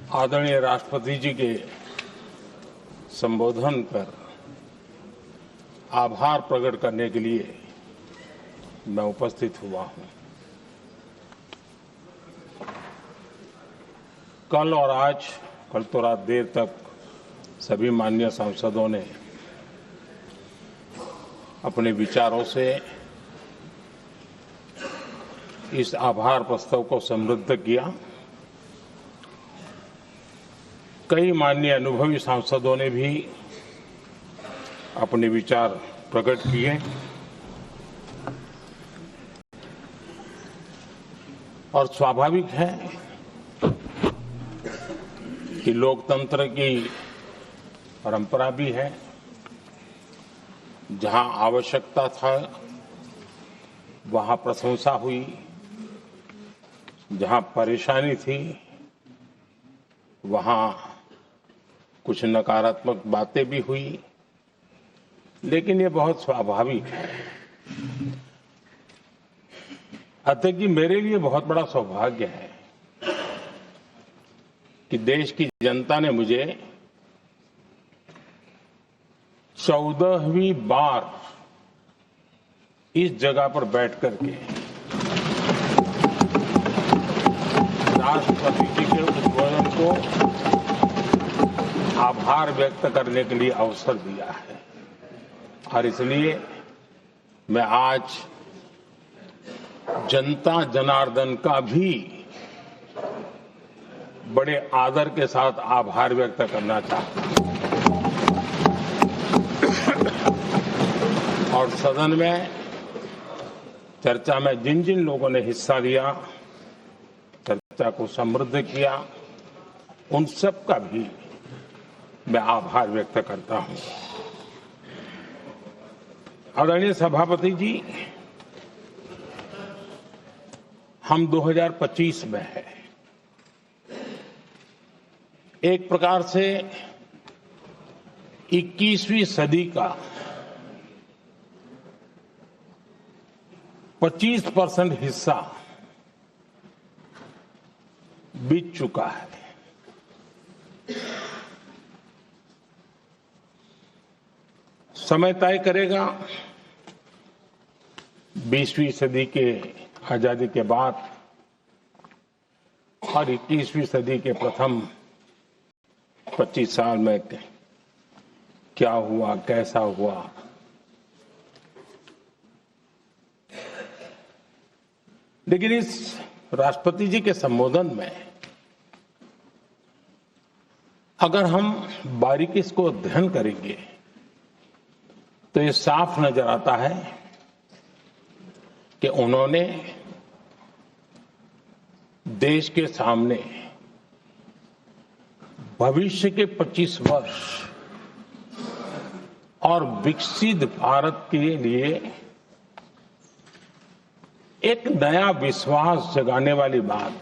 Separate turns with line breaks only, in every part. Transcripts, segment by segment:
आदरणीय राष्ट्रपति जी के संबोधन पर आभार प्रकट करने के लिए मैं उपस्थित हुआ हूं। कल और आज, कल तो रात देर तक सभी माननीय सांसदों ने अपने विचारों से इस आभार प्रस्ताव को समृद्ध किया। कई माननीय अनुभवी सांसदों ने भी अपने विचार प्रकट किए और स्वाभाविक है कि लोकतंत्र की परंपरा भी है। जहां आवश्यकता था वहां प्रशंसा हुई, जहां परेशानी थी वहां कुछ नकारात्मक बातें भी हुई, लेकिन ये बहुत स्वाभाविक है। अतः कि मेरे लिए बहुत बड़ा सौभाग्य है कि देश की जनता ने मुझे 14वीं बार इस जगह पर बैठ करके राष्ट्रपति जी के उद्बोधन को आभार व्यक्त करने के लिए अवसर दिया है। और इसलिए मैं आज जनता जनार्दन का भी बड़े आदर के साथ आभार व्यक्त करना चाहता हूं। और सदन में चर्चा में जिन जिन लोगों ने हिस्सा लिया, चर्चा को समृद्ध किया, उन सब का भी मैं आभार व्यक्त करता हूं। आदरणीय सभापति जी, हम 2025 में हैं। एक प्रकार से 21वीं सदी का 25% हिस्सा बीत चुका है। समय तय करेगा 20वीं सदी के आजादी के बाद और 21वीं सदी के प्रथम 25 साल में क्या हुआ, कैसा हुआ। लेकिन इस राष्ट्रपति जी के संबोधन में अगर हम बारीकी इसको अध्ययन करेंगे तो ये साफ नजर आता है कि उन्होंने देश के सामने भविष्य के 25 वर्ष और विकसित भारत के लिए एक नया विश्वास जगाने वाली बात,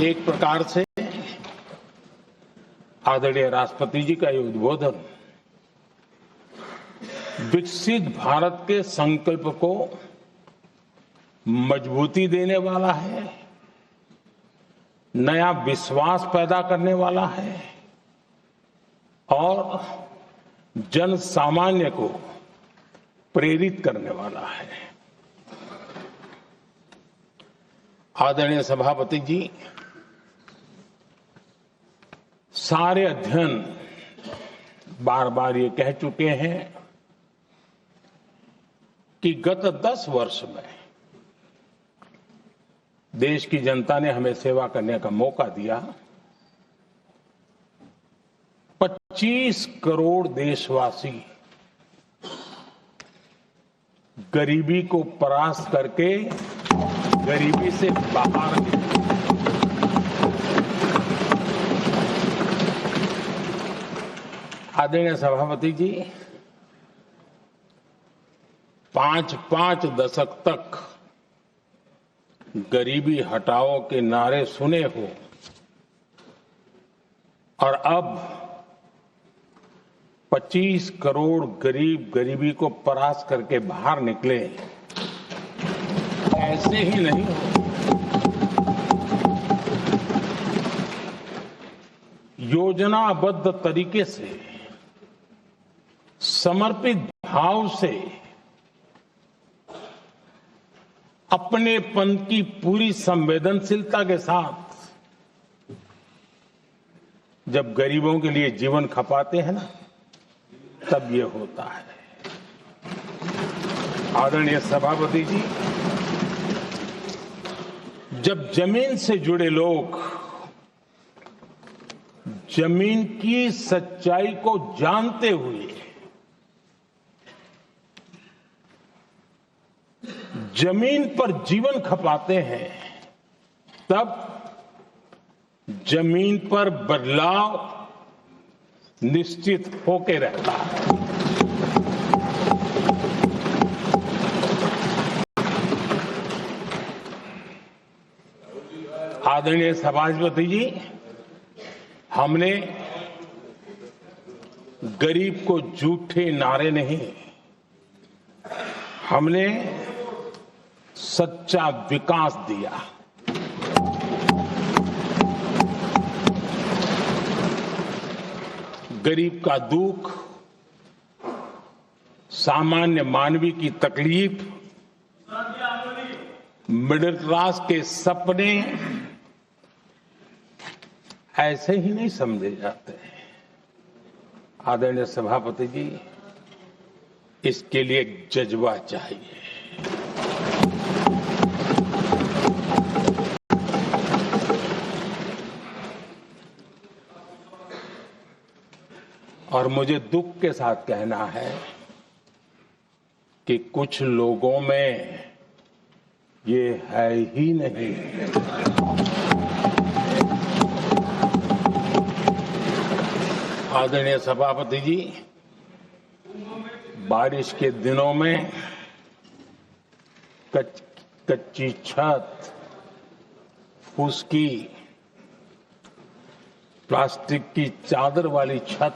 एक प्रकार से आदरणीय राष्ट्रपति जी का ये उद्बोधन विकसित भारत के संकल्प को मजबूती देने वाला है, नया विश्वास पैदा करने वाला है और जन सामान्य को प्रेरित करने वाला है। आदरणीय सभापति जी, सारे अध्ययन बार बार ये कह चुके हैं कि गत 10 वर्ष में देश की जनता ने हमें सेवा करने का मौका दिया। 25 करोड़ देशवासी गरीबी को परास्त करके गरीबी से बाहर निकले। आदरणीय सभापति जी, 5 दशक तक गरीबी हटाओ के नारे सुने हो और अब 25 करोड़ गरीब गरीबी को परास्त करके बाहर निकले। ऐसे ही नहीं होती। योजनाबद्ध तरीके से, समर्पित भाव से, अपनेपन की पूरी संवेदनशीलता के साथ जब गरीबों के लिए जीवन खपाते हैं ना, तब ये होता है। आदरणीय सभापति जी, जब जमीन से जुड़े लोग जमीन की सच्चाई को जानते हुए जमीन पर जीवन खपाते हैं, तब जमीन पर बदलाव निश्चित होके रहता है। आदरणीय सभापति जी, हमने गरीब को झूठे नारे नहीं, हमने सच्चा विकास दिया। गरीब का दुख, सामान्य मानवी की तकलीफ, मिडिल क्लास के सपने ऐसे ही नहीं समझे जाते। आदरणीय सभापति जी, इसके लिए एक जज्बा चाहिए। और मुझे दुख के साथ कहना है कि कुछ लोगों में ये है ही नहीं। आदरणीय सभापति जी, बारिश के दिनों में कच्ची छत, फुसकी, प्लास्टिक की चादर वाली छत,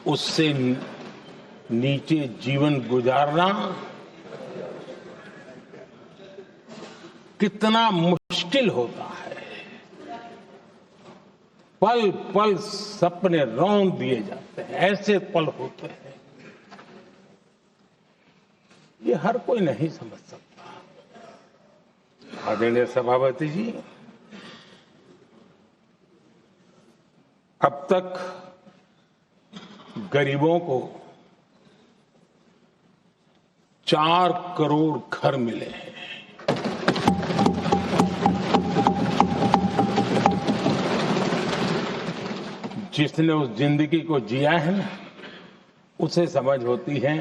उससे नीचे जीवन गुजारना कितना मुश्किल होता है। पल पल सपने रौंद दिए जाते हैं, ऐसे पल होते हैं, ये हर कोई नहीं समझ सकता। आदरणीय सभापति जी, अब तक गरीबों को 4 करोड़ घर मिले हैं। जिसने उस जिंदगी को जिया है ना, उसे समझ होती है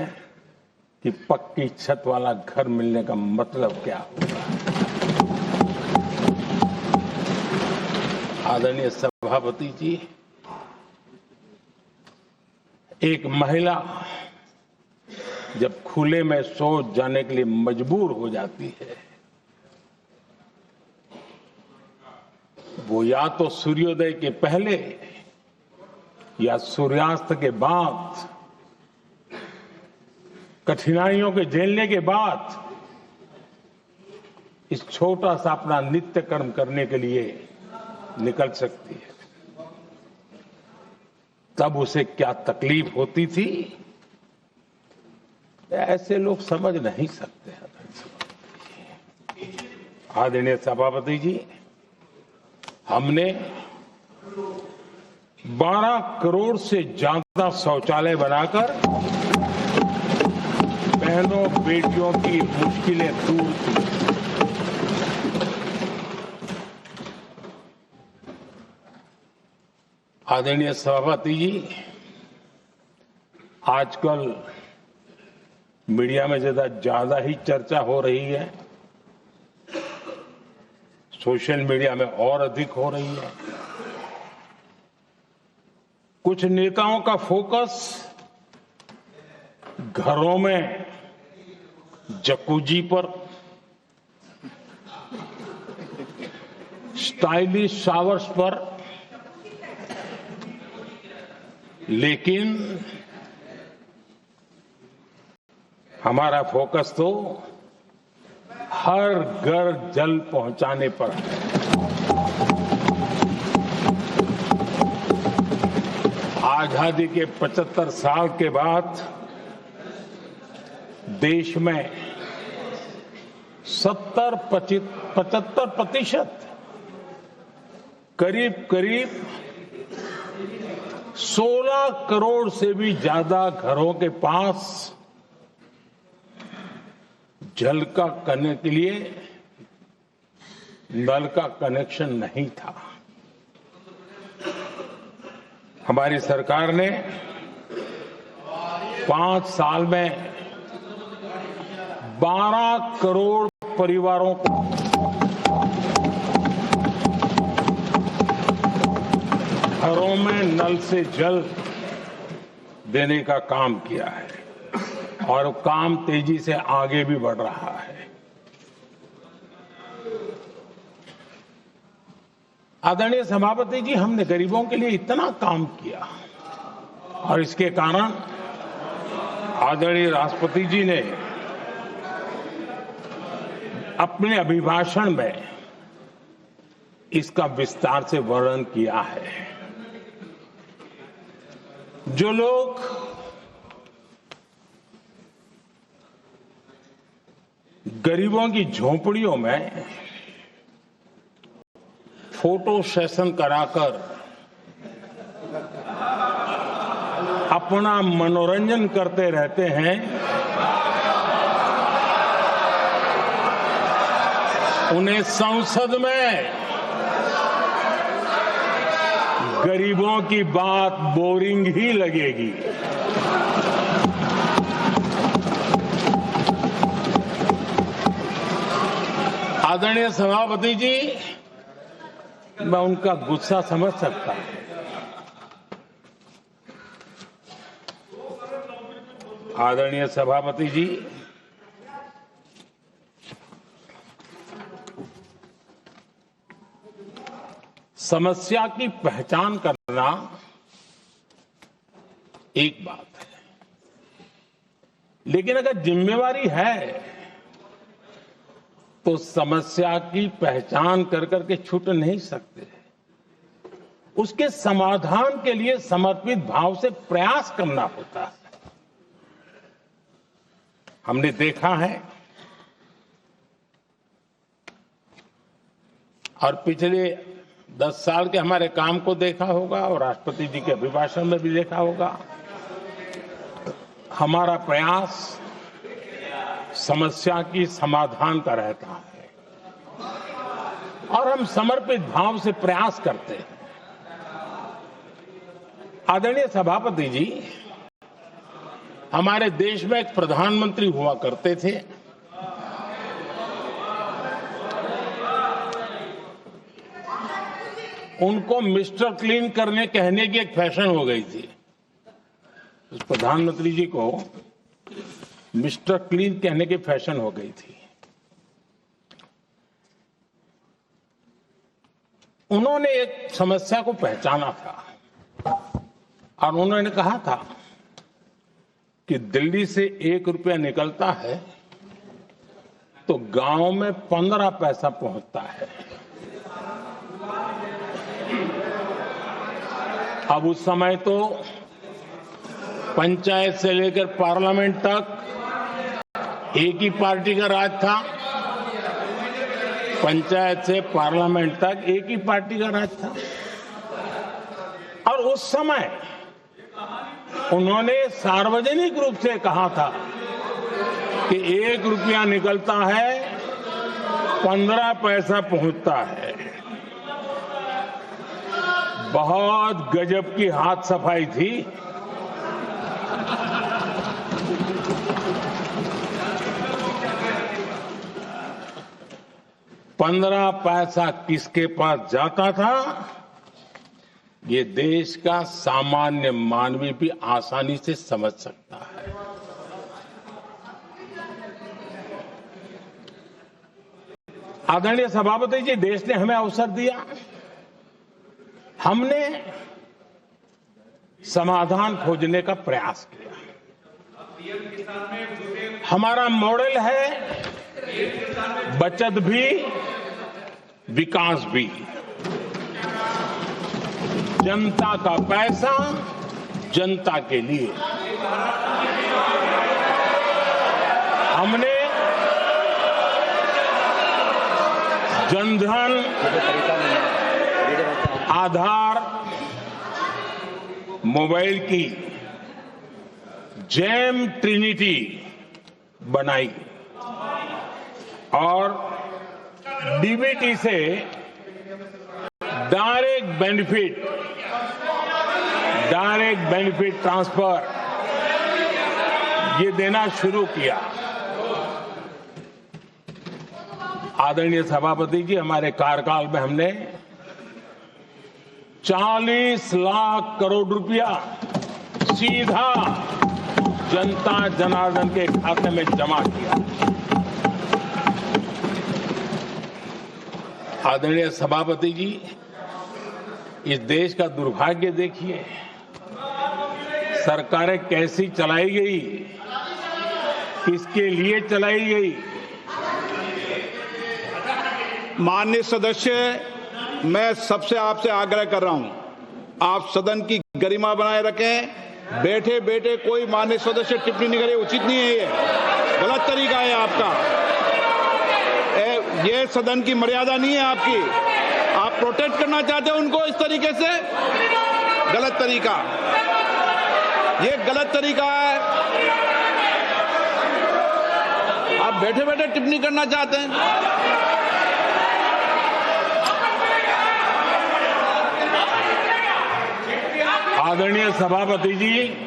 कि पक्की छत वाला घर मिलने का मतलब क्या होगा। आदरणीय सभापति जी, एक महिला जब खुले में शौच जाने के लिए मजबूर हो जाती है, वो या तो सूर्योदय के पहले या सूर्यास्त के बाद, कठिनाइयों के झेलने के बाद इस छोटा सा अपना नित्य कर्म करने के लिए निकल सकती है। तब उसे क्या तकलीफ होती थी, ऐसे लोग समझ नहीं सकते। आदरणीय सभापति जी, हमने 12 करोड़ से ज्यादा शौचालय बनाकर बहनों बेटियों की मुश्किलें दूर की। आदरणीय सभापति जी, आजकल मीडिया में ज्यादा ही चर्चा हो रही है, सोशल मीडिया में और अधिक हो रही है। कुछ नेताओं का फोकस घरों में जकूजी पर, स्टाइलिश शावर्स पर, लेकिन हमारा फोकस तो हर घर जल पहुंचाने पर है। आजादी के 75 साल के बाद देश में 75% करीब 16 करोड़ से भी ज्यादा घरों के पास जल का करने के लिए नल का कनेक्शन नहीं था। हमारी सरकार ने 5 साल में 12 करोड़ परिवारों को घरों में नल से जल देने का काम किया है और काम तेजी से आगे भी बढ़ रहा है। आदरणीय सभापति जी, हमने गरीबों के लिए इतना काम किया और इसके कारण आदरणीय राष्ट्रपति जी ने अपने अभिभाषण में इसका विस्तार से वर्णन किया है। जो लोग गरीबों की झोपड़ियों में फोटो सेशन कराकर अपना मनोरंजन करते रहते हैं, उन्हें संसद में गरीबों की बात बोरिंग ही लगेगी। आदरणीय सभापति जी, मैं उनका गुस्सा समझ सकता हूं। आदरणीय सभापति जी, समस्या की पहचान करना एक बात है, लेकिन अगर जिम्मेवारी है तो समस्या की पहचान कर करके छूट नहीं सकते। उसके समाधान के लिए समर्पित भाव से प्रयास करना होता है। हमने देखा है और पिछले 10 साल के हमारे काम को देखा होगा और राष्ट्रपति जी के अभिभाषण में भी देखा होगा। हमारा प्रयास समस्या की समाधान का रहता है और हम समर्पित भाव से प्रयास करते हैं। आदरणीय सभापति जी, हमारे देश में एक प्रधानमंत्री हुआ करते थे। उनको मिस्टर क्लीन करने कहने की एक फैशन हो गई थी। उस प्रधानमंत्री जी को मिस्टर क्लीन कहने की फैशन हो गई थी। उन्होंने एक समस्या को पहचाना था और उन्होंने कहा था कि दिल्ली से 1 रुपया निकलता है तो गांव में 15 पैसा पहुंचता है। अब उस समय तो पंचायत से लेकर पार्लियामेंट तक एक ही पार्टी का राज था। पंचायत से पार्लियामेंट तक एक ही पार्टी का राज था और उस समय उन्होंने सार्वजनिक रूप से कहा था कि 1 रुपया निकलता है 15 पैसा पहुंचता है। बहुत गजब की हाथ सफाई थी। पंद्रह पैसा किसके पास जाता था, ये देश का सामान्य मानवी भी आसानी से समझ सकता है। आदरणीय सभापति जी, देश ने हमें अवसर दिया, हमने समाधान खोजने का प्रयास किया। हमारा मॉडल है बचत भी विकास भी। जनता का पैसा जनता के लिए। हमने जनधन, आधार, मोबाइल की जेम ट्रिनिटी बनाई और डीबीटी से डायरेक्ट बेनिफिट ट्रांसफर ये देना शुरू किया। आदरणीय सभापति जी, हमारे कार्यकाल में हमने 40 लाख करोड़ रुपया सीधा जनता जनार्दन के खाते में जमा किया। आदरणीय सभापति जी, इस देश का दुर्भाग्य देखिए, सरकारें कैसी चलाई गई, किसके लिए चलाई गई।
माननीय सदस्य, मैं सबसे आपसे आग्रह कर रहा हूं, आप सदन की गरिमा बनाए रखें। बैठे बैठे कोई माननीय सदस्य टिप्पणी नहीं करे, उचित नहीं है, ये गलत तरीका है आपका। ये सदन की मर्यादा नहीं है आपकी। आप प्रोटेक्ट करना चाहते हो उनको इस तरीके से, गलत तरीका, ये गलत तरीका है। आप बैठे बैठे टिप्पणी करना चाहते हैं।
आदरणीय सभापति जी,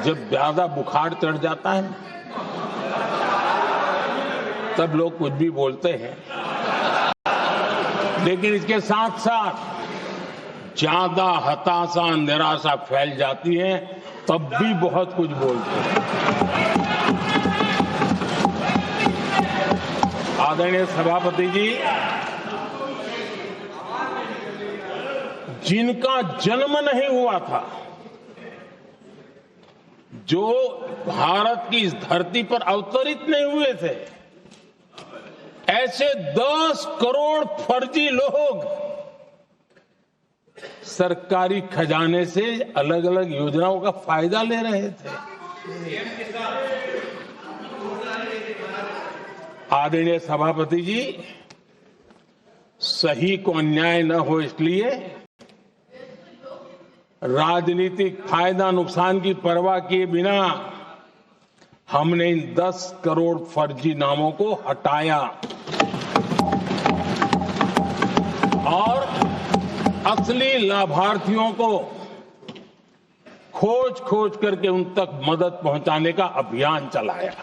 जब ज्यादा बुखार चढ़ जाता है तब लोग कुछ भी बोलते हैं, लेकिन इसके साथ साथ ज्यादा हताशा निराशा फैल जाती है तब भी बहुत कुछ बोलते हैं। आदरणीय सभापति जी, जिनका जन्म नहीं हुआ था, जो भारत की इस धरती पर अवतरित नहीं हुए थे, ऐसे 10 करोड़ फर्जी लोग सरकारी खजाने से अलग अलग योजनाओं का फायदा ले रहे थे। आदरणीय सभापति जी, सही को अन्याय न हो इसलिए राजनीतिक फायदा नुकसान की परवाह किए बिना हमने इन 10 करोड़ फर्जी नामों को हटाया और असली लाभार्थियों को खोज खोज करके उन तक मदद पहुंचाने का अभियान चलाया।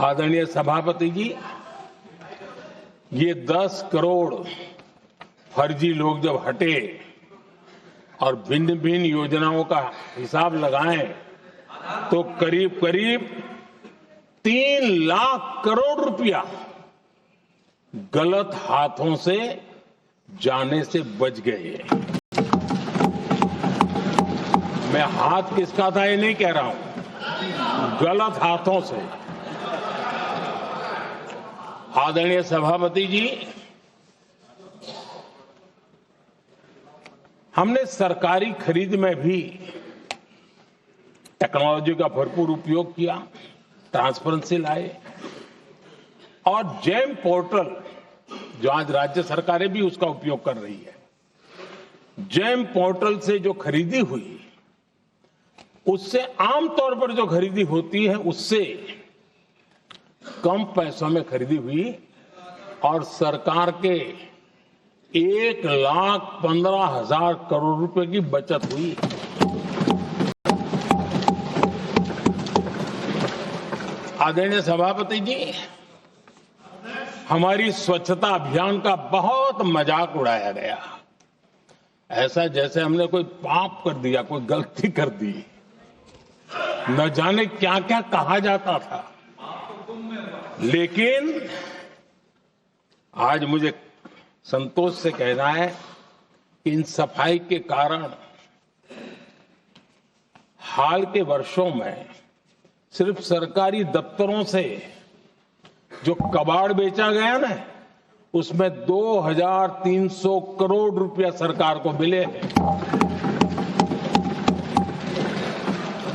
आदरणीय सभापति जी, ये 10 करोड़ फर्जी लोग जब हटे और भिन्न भिन्न योजनाओं का हिसाब लगाएं तो करीब करीब 3 लाख करोड़ रुपया गलत हाथों से जाने से बच गए। मैं हाथ किसका था ये नहीं कह रहा हूं, गलत हाथों से। आदरणीय सभापति जी, हमने सरकारी खरीद में भी टेक्नोलॉजी का भरपूर उपयोग किया, ट्रांसपेरेंसी लाए और जेम पोर्टल, जो आज राज्य सरकारें भी उसका उपयोग कर रही है, जेम पोर्टल से जो खरीदी हुई उससे आमतौर पर जो खरीदी होती है उससे कम पैसों में खरीदी हुई और सरकार के 1,15,000 करोड़ रुपए की बचत हुई। आदरणीय सभापति जी, हमारी स्वच्छता अभियान का बहुत मजाक उड़ाया गया, ऐसा जैसे हमने कोई पाप कर दिया, कोई गलती कर दी। न जाने क्या क्या कहा जाता था, लेकिन आज मुझे संतोष से कहना है कि इन सफाई के कारण हाल के वर्षों में सिर्फ सरकारी दफ्तरों से जो कबाड़ बेचा गया ना, उसमें 2300 करोड़ रुपया सरकार को मिले हैं।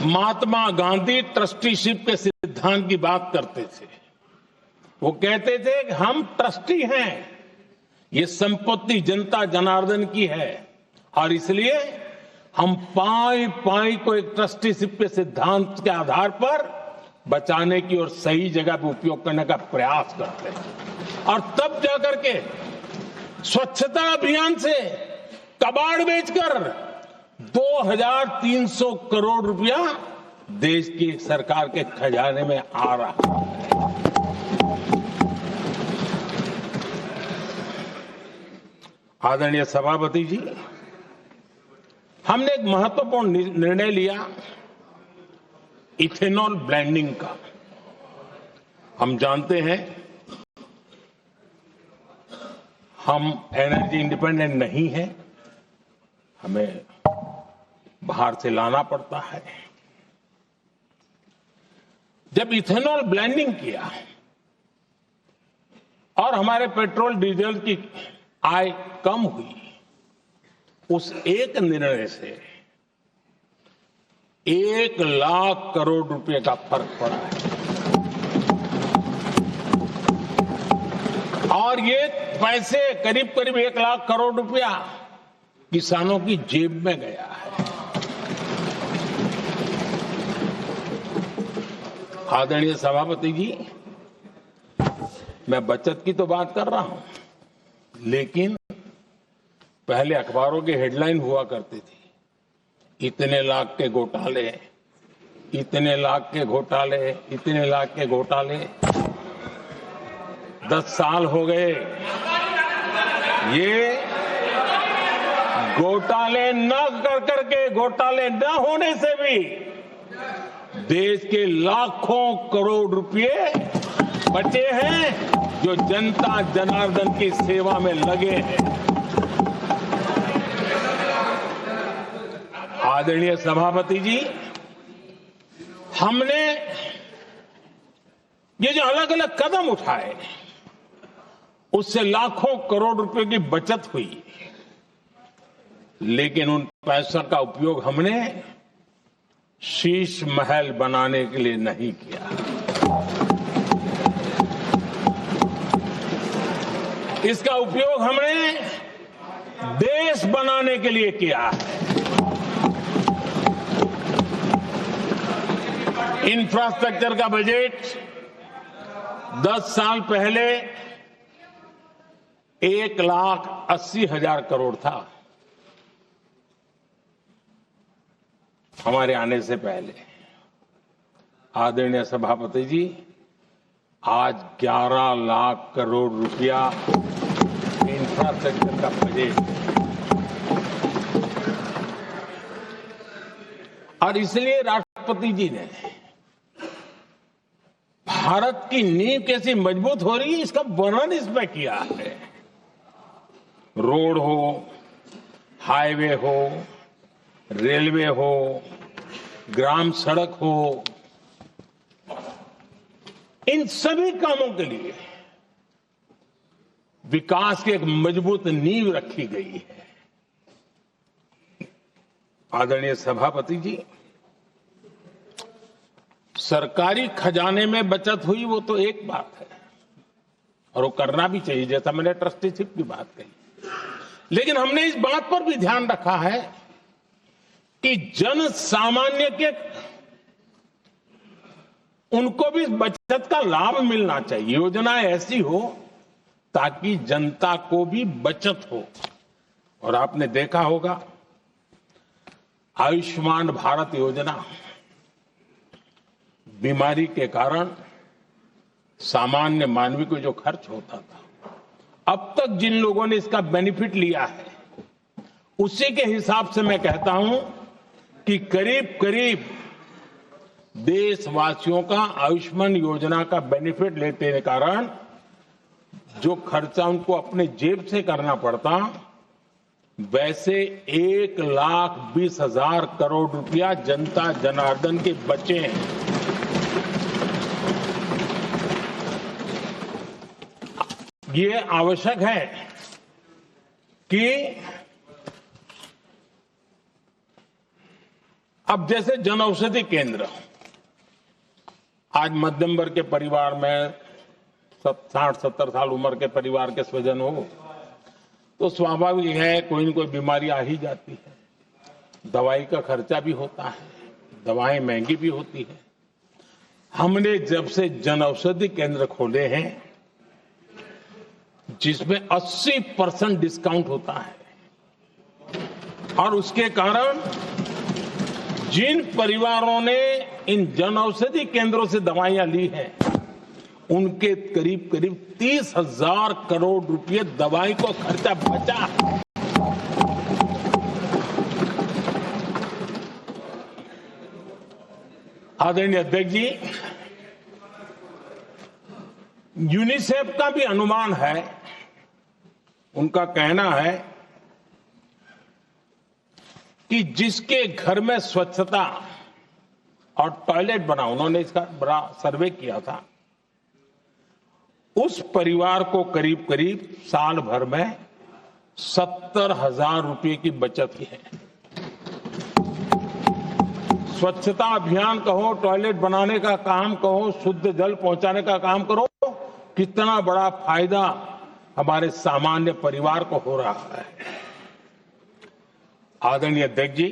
महात्मा गांधी ट्रस्टीशिप के सिद्धांत की बात करते थे। वो कहते थे कि हम ट्रस्टी हैं, ये संपत्ति जनता जनार्दन की है और इसलिए हम पाई पाई को एक ट्रस्टीशिप के सिद्धांत के आधार पर बचाने की और सही जगह पर उपयोग करने का प्रयास करते हैं। और तब जाकर के स्वच्छता अभियान से कबाड़ बेचकर 2300 करोड़ रुपया देश की सरकार के खजाने में आ रहा है। आदरणीय सभापति जी, हमने एक महत्वपूर्ण निर्णय लिया इथेनॉल ब्लेंडिंग का। हम जानते हैं हम एनर्जी इंडिपेंडेंट नहीं है, हमें बाहर से लाना पड़ता है। जब इथेनॉल ब्लेंडिंग किया और हमारे पेट्रोल डीजल की आय कम हुई, उस एक निर्णय से 1 लाख करोड़ रुपए का फर्क पड़ा है। और ये पैसे करीब करीब 1 लाख करोड़ रुपया किसानों की जेब में गया है। आदरणीय सभापति जी, मैं बचत की तो बात कर रहा हूं, लेकिन पहले अखबारों की हेडलाइन हुआ करती थी, इतने लाख के घोटाले, इतने लाख के घोटाले, इतने लाख के घोटाले। 10 साल हो गए, ये घोटाले न कर करके, घोटाले न होने से भी देश के लाखों करोड़ रुपए बचे हैं जो जनता जनार्दन की सेवा में लगे हैं। आदरणीय सभापति जी, हमने ये जो अलग अलग कदम उठाए, उससे लाखों करोड़ रुपए की बचत हुई, लेकिन उन पैसों का उपयोग हमने शीश महल बनाने के लिए नहीं किया। इसका उपयोग हमने देश बनाने के लिए किया है। इंफ्रास्ट्रक्चर का बजट 10 साल पहले 1,80,000 करोड़ था, हमारे आने से पहले। आदरणीय सभापति जी, आज 11 लाख करोड़ रुपया इंफ्रास्ट्रक्चर का बजट। और इसलिए राष्ट्रपति जी ने भारत की नींव कैसी मजबूत हो रही है, इसका वर्णन इसमें किया है। रोड हो, हाईवे हो, रेलवे हो, ग्राम सड़क हो, इन सभी कामों के लिए विकास की एक मजबूत नींव रखी गई है। आदरणीय सभापति जी, सरकारी खजाने में बचत हुई वो तो एक बात है, और वो करना भी चाहिए, जैसा मैंने ट्रस्टीशिप की बात कही। लेकिन हमने इस बात पर भी ध्यान रखा है कि जन सामान्य के उनको भी बचत का लाभ मिलना चाहिए। योजनाएं ऐसी हो ताकि जनता को भी बचत हो। और आपने देखा होगा, आयुष्मान भारत योजना बीमारी के कारण सामान्य मानवी को जो खर्च होता था, अब तक जिन लोगों ने इसका बेनिफिट लिया है, उसी के हिसाब से मैं कहता हूं कि करीब करीब देशवासियों का आयुष्मान योजना का बेनिफिट लेने के कारण जो खर्चा उनको अपने जेब से करना पड़ता, वैसे 1,20,000 करोड़ रुपया जनता जनार्दन के बचे हैं। ये आवश्यक है कि अब जैसे जन औषधि केंद्र, आज मध्यम वर्ग के परिवार में 60-70 साल उम्र के परिवार के स्वजन हो तो स्वाभाविक है कोई न कोई बीमारी आ ही जाती है, दवाई का खर्चा भी होता है, दवाएं महंगी भी होती है। हमने जब से जन औषधि केंद्र खोले हैं जिसमें 80% डिस्काउंट होता है, और उसके कारण जिन परिवारों ने इन जन औषधि केंद्रों से दवाइयां ली हैं उनके करीब करीब 30,000 करोड़ रुपए दवाई को खर्चा बचा है। आदरणीय अध्यक्ष जी, यूनिसेफ का भी अनुमान है, उनका कहना है कि जिसके घर में स्वच्छता और टॉयलेट बना, उन्होंने इसका बड़ा सर्वे किया था, उस परिवार को करीब करीब साल भर में 70,000 रुपए की बचत की है। स्वच्छता अभियान कहो, टॉयलेट बनाने का काम कहो, शुद्ध जल पहुंचाने का काम करो, कितना बड़ा फायदा हमारे सामान्य परिवार को हो रहा है। आदरणीय अध्यक्ष जी,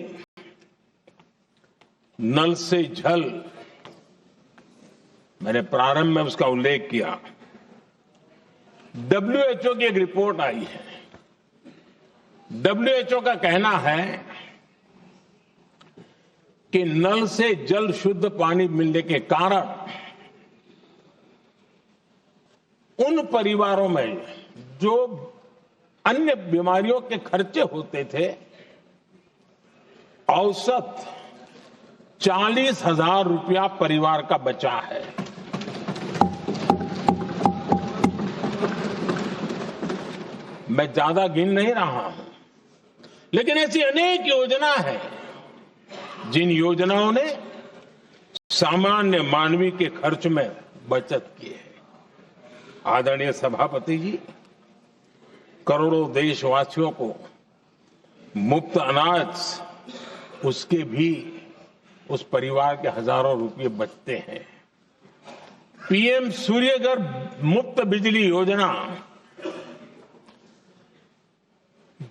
नल से जल, मैंने प्रारंभ में उसका उल्लेख किया। WHO की एक रिपोर्ट आई है। WHO का कहना है कि नल से जल शुद्ध पानी मिलने के कारण उन परिवारों में जो अन्य बीमारियों के खर्चे होते थे, औसत 40,000 रुपया परिवार का बचा है। मैं ज्यादा गिन नहीं रहा हूं, लेकिन ऐसी अनेक योजना है जिन योजनाओं ने सामान्य मानवीय के खर्च में बचत की है। आदरणीय सभापति जी, करोड़ों देशवासियों को मुफ्त अनाज, उसके भी उस परिवार के हजारों रुपये बचते हैं। PM सूर्यघर मुफ्त बिजली योजना,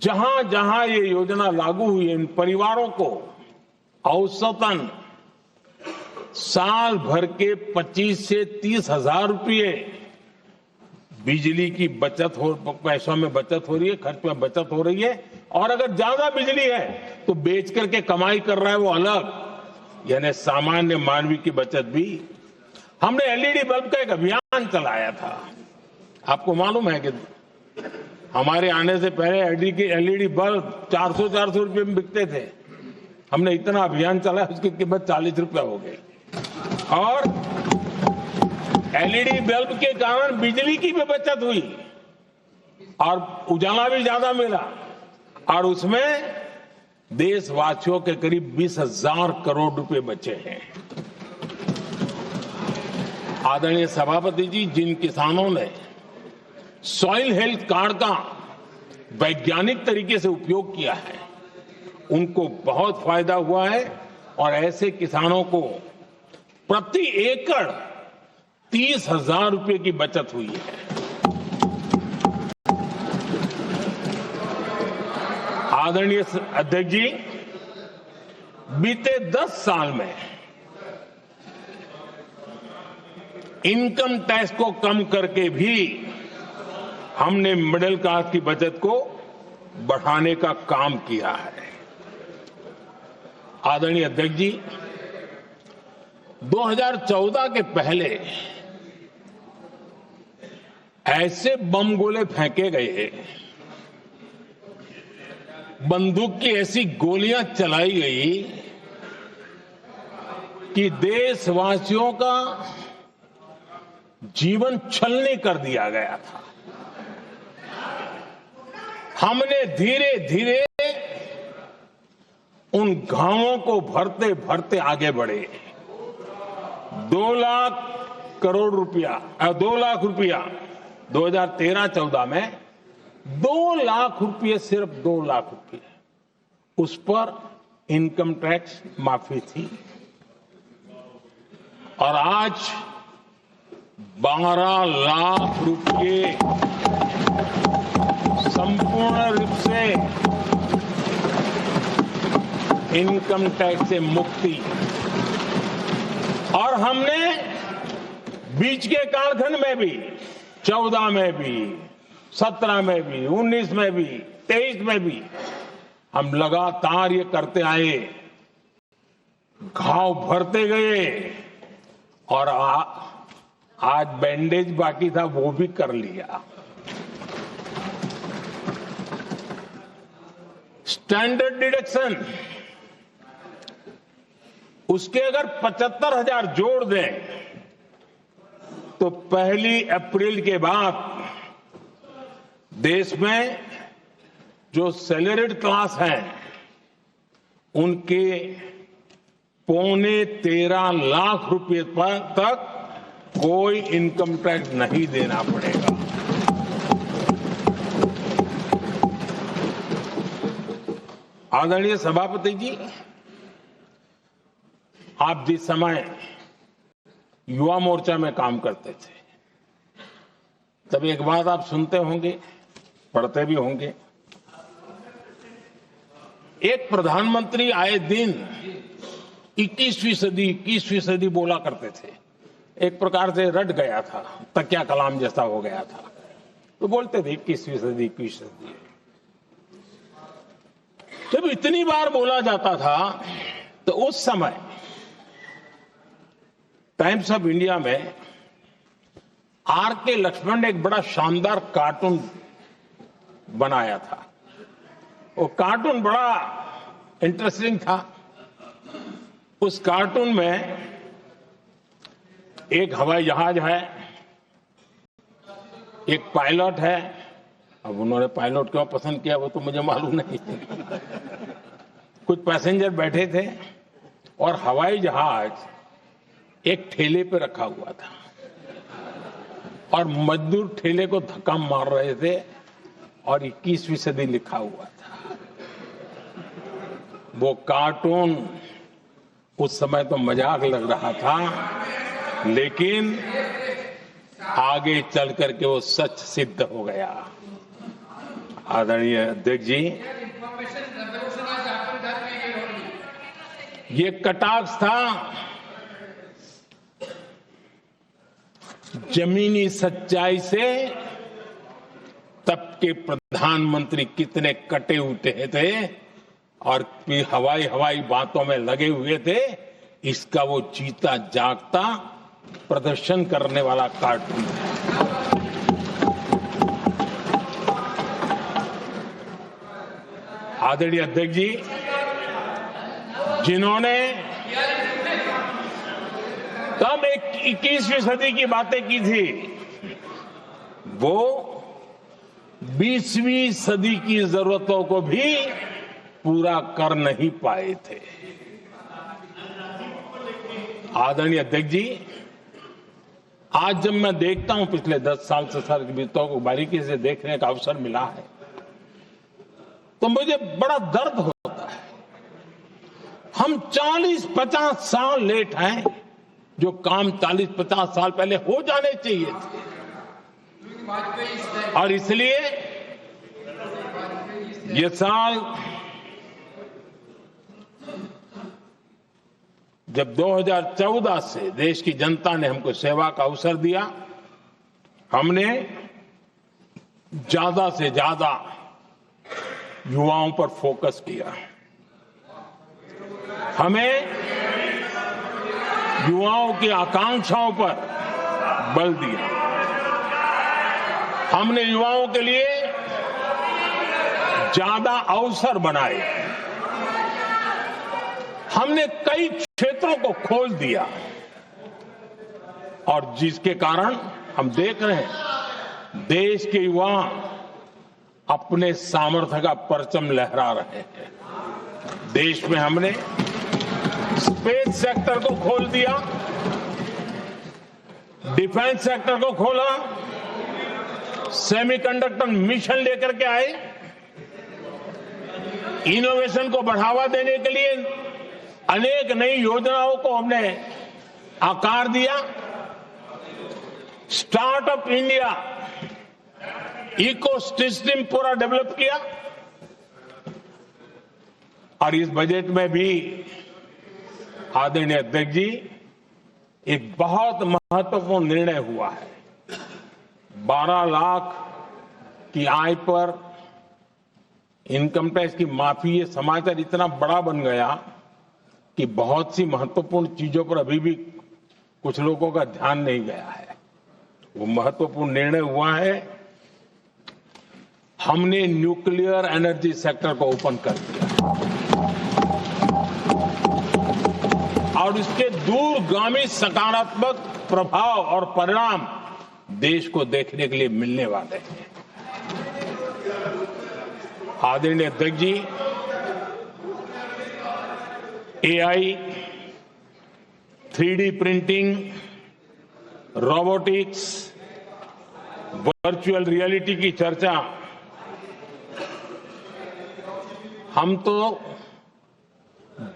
जहां जहां ये योजना लागू हुई, इन परिवारों को औसतन साल भर के 25 से 30,000 रुपये बिजली की बचत हो, पैसों में बचत हो रही है, खर्च में बचत हो रही है। और अगर ज्यादा बिजली है तो बेच करके कमाई कर रहा है वो अलग, यानी सामान्य मानवीय की बचत भी। हमने LED बल्ब का एक अभियान चलाया था। आपको मालूम है कि हमारे आने से पहले LED बल्ब 400 रुपये में बिकते थे। हमने इतना अभियान चलाया, उसकी कीमत 40 रुपया हो गई, और LED बल्ब के कारण बिजली की भी बचत हुई और उजाला भी ज्यादा मिला, और उसमें देशवासियों के करीब 20,000 करोड़ रुपए बचे हैं। आदरणीय सभापति जी, जिन किसानों ने सॉइल हेल्थ कार्ड का वैज्ञानिक तरीके से उपयोग किया है, उनको बहुत फायदा हुआ है, और ऐसे किसानों को प्रति एकड़ 30,000 रुपए की बचत हुई है। आदरणीय अध्यक्ष जी, बीते 10 साल में इनकम टैक्स को कम करके भी हमने मिडिल क्लास की बचत को बढ़ाने का काम किया है। आदरणीय अध्यक्ष जी, 2014 के पहले ऐसे बम गोले फेंके गए, बंदूक की ऐसी गोलियां चलाई गई कि देशवासियों का जीवन छलनी कर दिया गया था। हमने धीरे धीरे उन गांवों को भरते भरते आगे बढ़े। 2 लाख करोड़ रुपया 2 लाख रुपया 2013-14 में 2 लाख रुपये, सिर्फ 2 लाख रुपये उस पर इनकम टैक्स माफी थी। और आज 12 लाख रुपये संपूर्ण रूप से इनकम टैक्स से मुक्ति। और हमने बीच के कालखंड में भी 14 में भी 17 में भी 19 में भी 23 में भी हम लगातार ये करते आए, घाव भरते गए और आज बैंडेज बाकी था वो भी कर लिया। स्टैंडर्ड डिडक्शन उसके अगर 75,000 जोड़ दें तो 1 अप्रैल के बाद देश में जो सैलरीड क्लास है उनके 13.25 लाख रुपए तक कोई इनकम टैक्स नहीं देना पड़ेगा। आदरणीय सभापति जी, आप जिस समय युवा मोर्चा में काम करते थे तब एक बात आप सुनते होंगे, पढ़ते भी होंगे। एक प्रधानमंत्री आए दिन 21वीं सदी बोला करते थे। एक प्रकार से रट गया था, तकिया कलाम जैसा हो गया था, तो बोलते थे 21वीं सदी। जब इतनी बार बोला जाता था तो उस समय टाइम्स ऑफ इंडिया में आर.के. लक्ष्मण ने एक बड़ा शानदार कार्टून बनाया था। वो कार्टून बड़ा इंटरेस्टिंग था। उस कार्टून में एक हवाई जहाज है, एक पायलट है। अब उन्होंने पायलट क्यों पसंद किया वो तो मुझे मालूम नहीं। कुछ पैसेंजर बैठे थे और हवाई जहाज एक ठेले पे रखा हुआ था और मजदूर ठेले को धक्का मार रहे थे और 21वीं सदी लिखा हुआ था। वो कार्टून उस समय तो मजाक लग रहा था, लेकिन आगे चल करके वो सच सिद्ध हो गया। आदरणीय अध्यक्ष जी, ये कटाक्ष था जमीनी सच्चाई से। तब के प्रधानमंत्री कितने कटे उठे थे और हवाई बातों में लगे हुए थे, इसका वो जीता जागता प्रदर्शन करने वाला कार्टून है। आदरणीय अध्यक्ष जी, जिन्होंने तब 21वीं सदी की बातें की थी, वो 20वीं सदी की जरूरतों को भी पूरा कर नहीं पाए थे। आदरणीय अध्यक्ष जी, आज जब मैं देखता हूं, पिछले 10 साल से सर बीतों को बारीकी से देखने का अवसर मिला है, तो मुझे बड़ा दर्द होता है। हम 40-50 साल लेट हैं, जो काम 40-50 साल पहले हो जाने चाहिए थे। और इसलिए ये साल जब 2014 से देश की जनता ने हमको सेवा का अवसर दिया, हमने ज्यादा से ज्यादा युवाओं पर फोकस किया। हमें युवाओं की आकांक्षाओं पर बल दिया। हमने युवाओं के लिए ज्यादा अवसर बनाए। हमने कई क्षेत्रों को खोल दिया और जिसके कारण हम देख रहे हैं देश के युवा अपने सामर्थ्य का परचम लहरा रहे हैं। देश में हमने स्पेस सेक्टर को खोल दिया, डिफेंस सेक्टर को खोला, सेमीकंडक्टर मिशन लेकर के आए, इनोवेशन को बढ़ावा देने के लिए अनेक नई योजनाओं को हमने आकार दिया। स्टार्टअप इंडिया इकोसिस्टम पूरा डेवलप किया। और इस बजट में भी आदरणीय अध्यक्ष जी एक बहुत महत्वपूर्ण निर्णय हुआ है। 12 लाख की आय पर इनकम टैक्स की माफी, ये समाचार इतना बड़ा बन गया कि बहुत सी महत्वपूर्ण चीजों पर अभी भी कुछ लोगों का ध्यान नहीं गया है। वो महत्वपूर्ण निर्णय हुआ है, हमने न्यूक्लियर एनर्जी सेक्टर को ओपन कर दिया और इसके दूरगामी सकारात्मक प्रभाव और परिणाम देश को देखने के लिए मिलने वाले हैं। आदरणीय अध्यक्ष जी, AI, 3D printing, robotics, virtual reality की चर्चा हम तो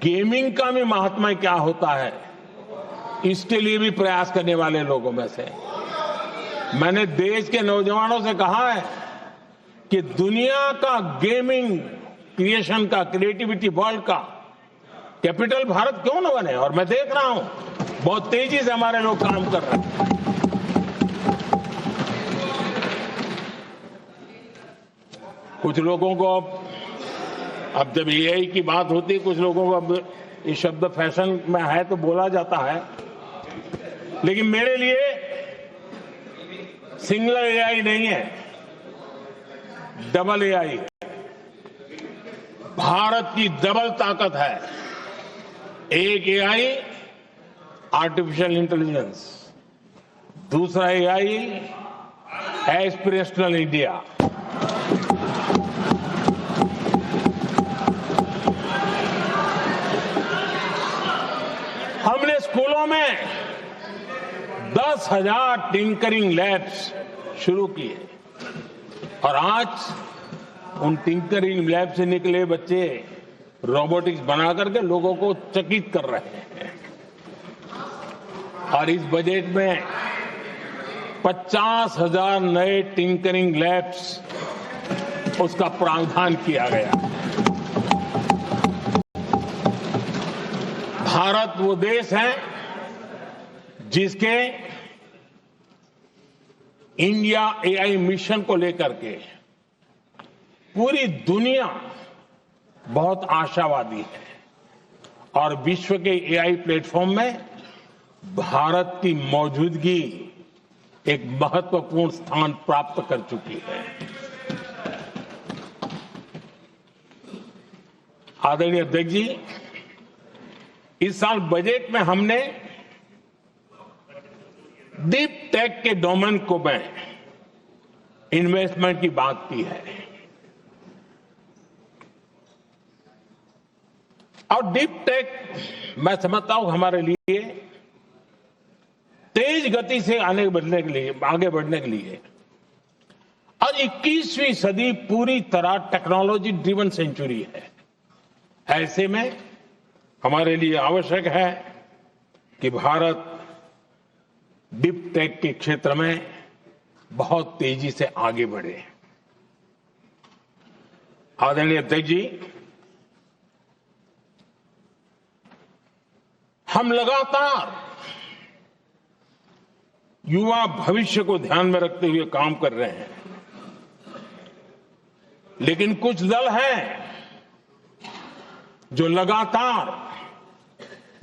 गेमिंग का भी महात्मा क्या होता है इसके लिए भी प्रयास करने वाले लोगों में से। मैंने देश के नौजवानों से कहा है कि दुनिया का गेमिंग क्रिएशन का, क्रिएटिविटी वर्ल्ड का कैपिटल भारत क्यों न बने। और मैं देख रहा हूं बहुत तेजी से हमारे लोग काम कर रहे हैं। कुछ लोगों को अब जब एआई की बात होती है, कुछ लोगों को अब ये शब्द फैशन में है तो बोला जाता है, लेकिन मेरे लिए सिंगल एआई नहीं है, डबल एआई। भारत की डबल ताकत है। एक एआई आर्टिफिशियल इंटेलिजेंस, दूसरा एआई एस्पिरेशनल इंडिया। हमने स्कूलों में 10,000 टिंकरिंग लैब्स शुरू किए और आज उन टिंकरिंग लैब से निकले बच्चे रोबोटिक्स बना करके लोगों को चकित कर रहे हैं। और इस बजट में 50,000 नए टिंकरिंग लैब्स उसका प्रावधान किया गया। भारत वो देश है जिसके इंडिया एआई मिशन को लेकर के पूरी दुनिया बहुत आशावादी है और विश्व के एआई प्लेटफॉर्म में भारत की मौजूदगी एक महत्वपूर्ण स्थान प्राप्त कर चुकी है। आदरणीय अध्यक्ष जी, इस साल बजट में हमने डीप टेक के डोमेन को में इन्वेस्टमेंट की बात की है और डीप टेक मैं समझता हूं हमारे लिए तेज गति से आगे बढ़ने के लिए और 21वीं सदी पूरी तरह टेक्नोलॉजी ड्रिवन सेंचुरी है। ऐसे में हमारे लिए आवश्यक है कि भारत डीप टेक के क्षेत्र में बहुत तेजी से आगे बढ़े। आदरणीय अध्यक्ष जी, हम लगातार युवा भविष्य को ध्यान में रखते हुए काम कर रहे हैं, लेकिन कुछ दल हैं जो लगातार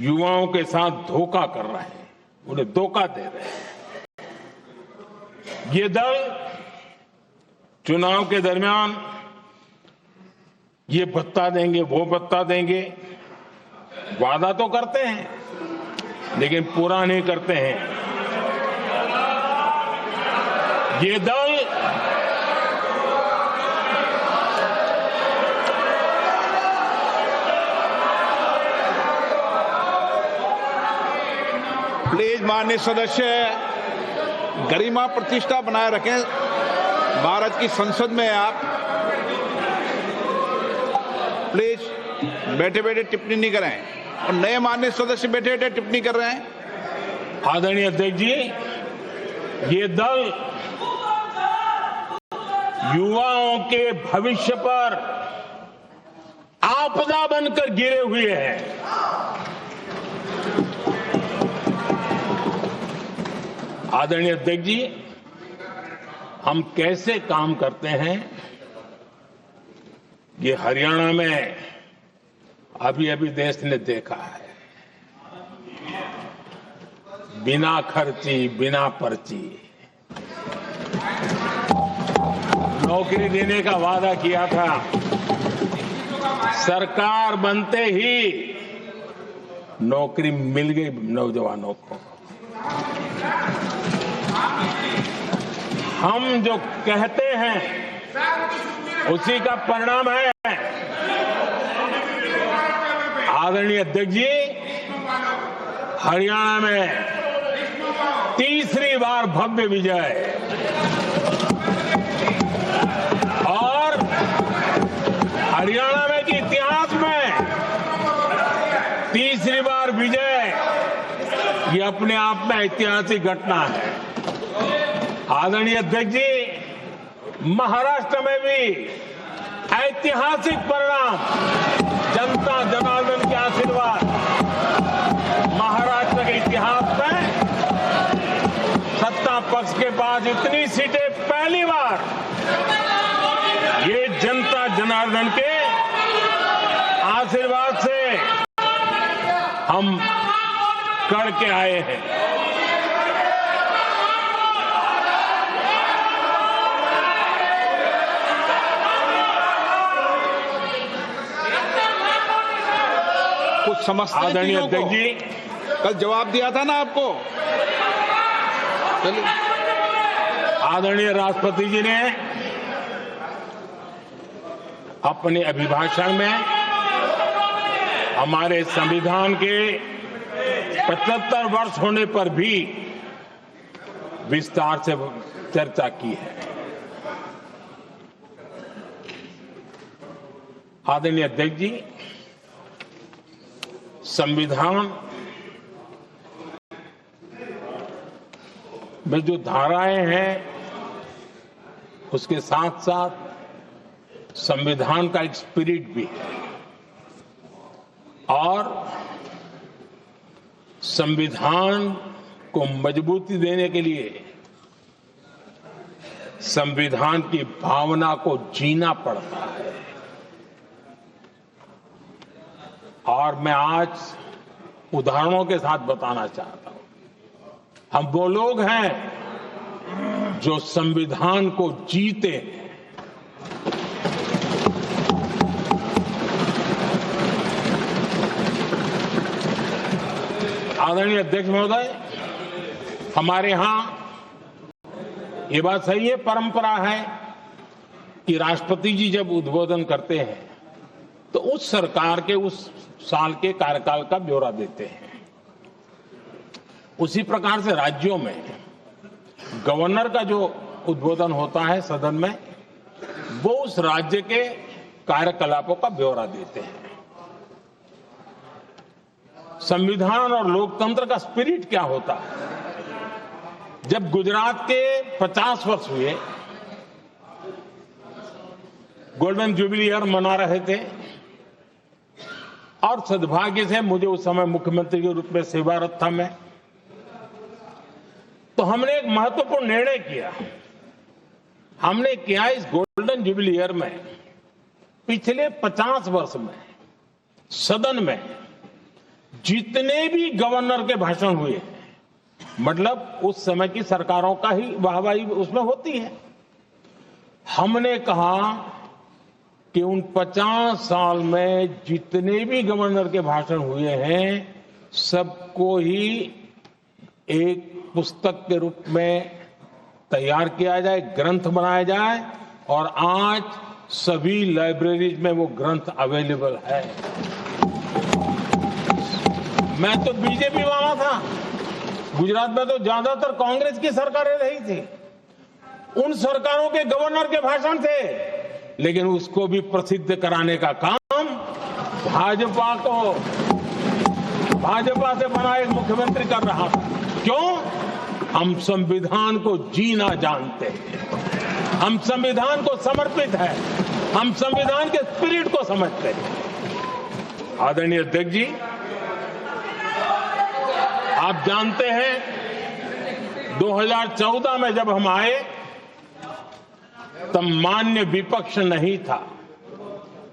युवाओं के साथ धोखा कर रहे हैं, उन्हें धोखा दे रहे हैं। ये दल चुनाव के दरमियान ये भत्ता देंगे, वो भत्ता देंगे, वादा तो करते हैं लेकिन पूरा नहीं करते हैं। ये दल
माननीय सदस्य गरिमा प्रतिष्ठा बनाए रखें। भारत की संसद में आप प्लीज बैठे बैठे टिप्पणी नहीं करें, और नए माननीय सदस्य बैठे बैठे टिप्पणी कर रहे हैं।
आदरणीय अध्यक्ष जी, ये दल युवाओं के भविष्य पर आपदा बनकर गिरे हुए हैं। आदरणीय अध्यक्ष जी, हम कैसे काम करते हैं ये हरियाणा में अभी अभी देश ने देखा है। बिना खर्ची, बिना पर्ची नौकरी देने का वादा किया था। सरकार बनते ही नौकरी मिल गई नौजवानों को। हम जो कहते हैं उसी का परिणाम है। आदरणीय अध्यक्ष जी, हरियाणा में तीसरी बार भव्य विजय और हरियाणा में के इतिहास में तीसरी बार विजय, ये अपने आप में ऐतिहासिक घटना है। आदरणीय अध्यक्ष जी, महाराष्ट्र में भी ऐतिहासिक परिणाम, जनता जनार्दन के आशीर्वाद। महाराष्ट्र के इतिहास में सत्ता पक्ष के पास इतनी सीटें पहली बार, ये जनता जनार्दन के आशीर्वाद से हम करके आए हैं।
कुछ समझते हैं
आदरणीय
चीजों को।
अध्यक्ष जी,
कल जवाब दिया था ना आपको। चलिए।
आदरणीय राष्ट्रपति जी ने अपने अभिभाषण में हमारे संविधान के 75 वर्ष होने पर भी विस्तार से चर्चा की है। आदरणीय अध्यक्ष जी, संविधान में जो धाराएं हैं उसके साथ साथ संविधान का एक स्पिरिट भी है, और संविधान को मजबूती देने के लिए संविधान की भावना को जीना पड़ता है। और मैं आज उदाहरणों के साथ बताना चाहता हूं। हम वो लोग हैं जो संविधान को जीते हैं। आदरणीय अध्यक्ष महोदय, हमारे यहां ये बात सही है, परंपरा है कि राष्ट्रपति जी जब उद्बोधन करते हैं तो उस सरकार के उस साल के कार्यकाल का ब्यौरा देते हैं। उसी प्रकार से राज्यों में गवर्नर का जो उद्बोधन होता है सदन में, वो उस राज्य के कार्यकलापों का ब्यौरा देते हैं। संविधान और लोकतंत्र का स्पिरिट क्या होता है? जब गुजरात के 50 वर्ष हुए, गोल्डन जुबली ईयर मना रहे थे, और सद्भाग्य से मुझे उस समय मुख्यमंत्री के रूप में सेवारत था मैं, तो हमने एक महत्वपूर्ण निर्णय किया। हमने किया इस गोल्डन जुबली ईयर में पिछले 50 वर्ष में सदन में जितने भी गवर्नर के भाषण हुए, मतलब उस समय की सरकारों का ही वाहवाही उसमें होती है, हमने कहा कि उन 50 साल में जितने भी गवर्नर के भाषण हुए हैं सबको ही एक पुस्तक के रूप में तैयार किया जाए, ग्रंथ बनाया जाए, और आज सभी लाइब्रेरीज में वो ग्रंथ अवेलेबल है। मैं तो बीजेपी वाला था, गुजरात में तो ज्यादातर कांग्रेस की सरकारें रही थी, उन सरकारों के गवर्नर के भाषण थे, लेकिन उसको भी प्रसिद्ध कराने का काम भाजपा से बना एक मुख्यमंत्री कर रहा था। क्यों? हम संविधान को जीना जानते हैं, हम संविधान को समर्पित है, हम संविधान के स्पिरिट को समझते हैं। आदरणीय अध्यक्ष जी, आप जानते हैं 2014 में जब हम आए तब मान्य विपक्ष नहीं था,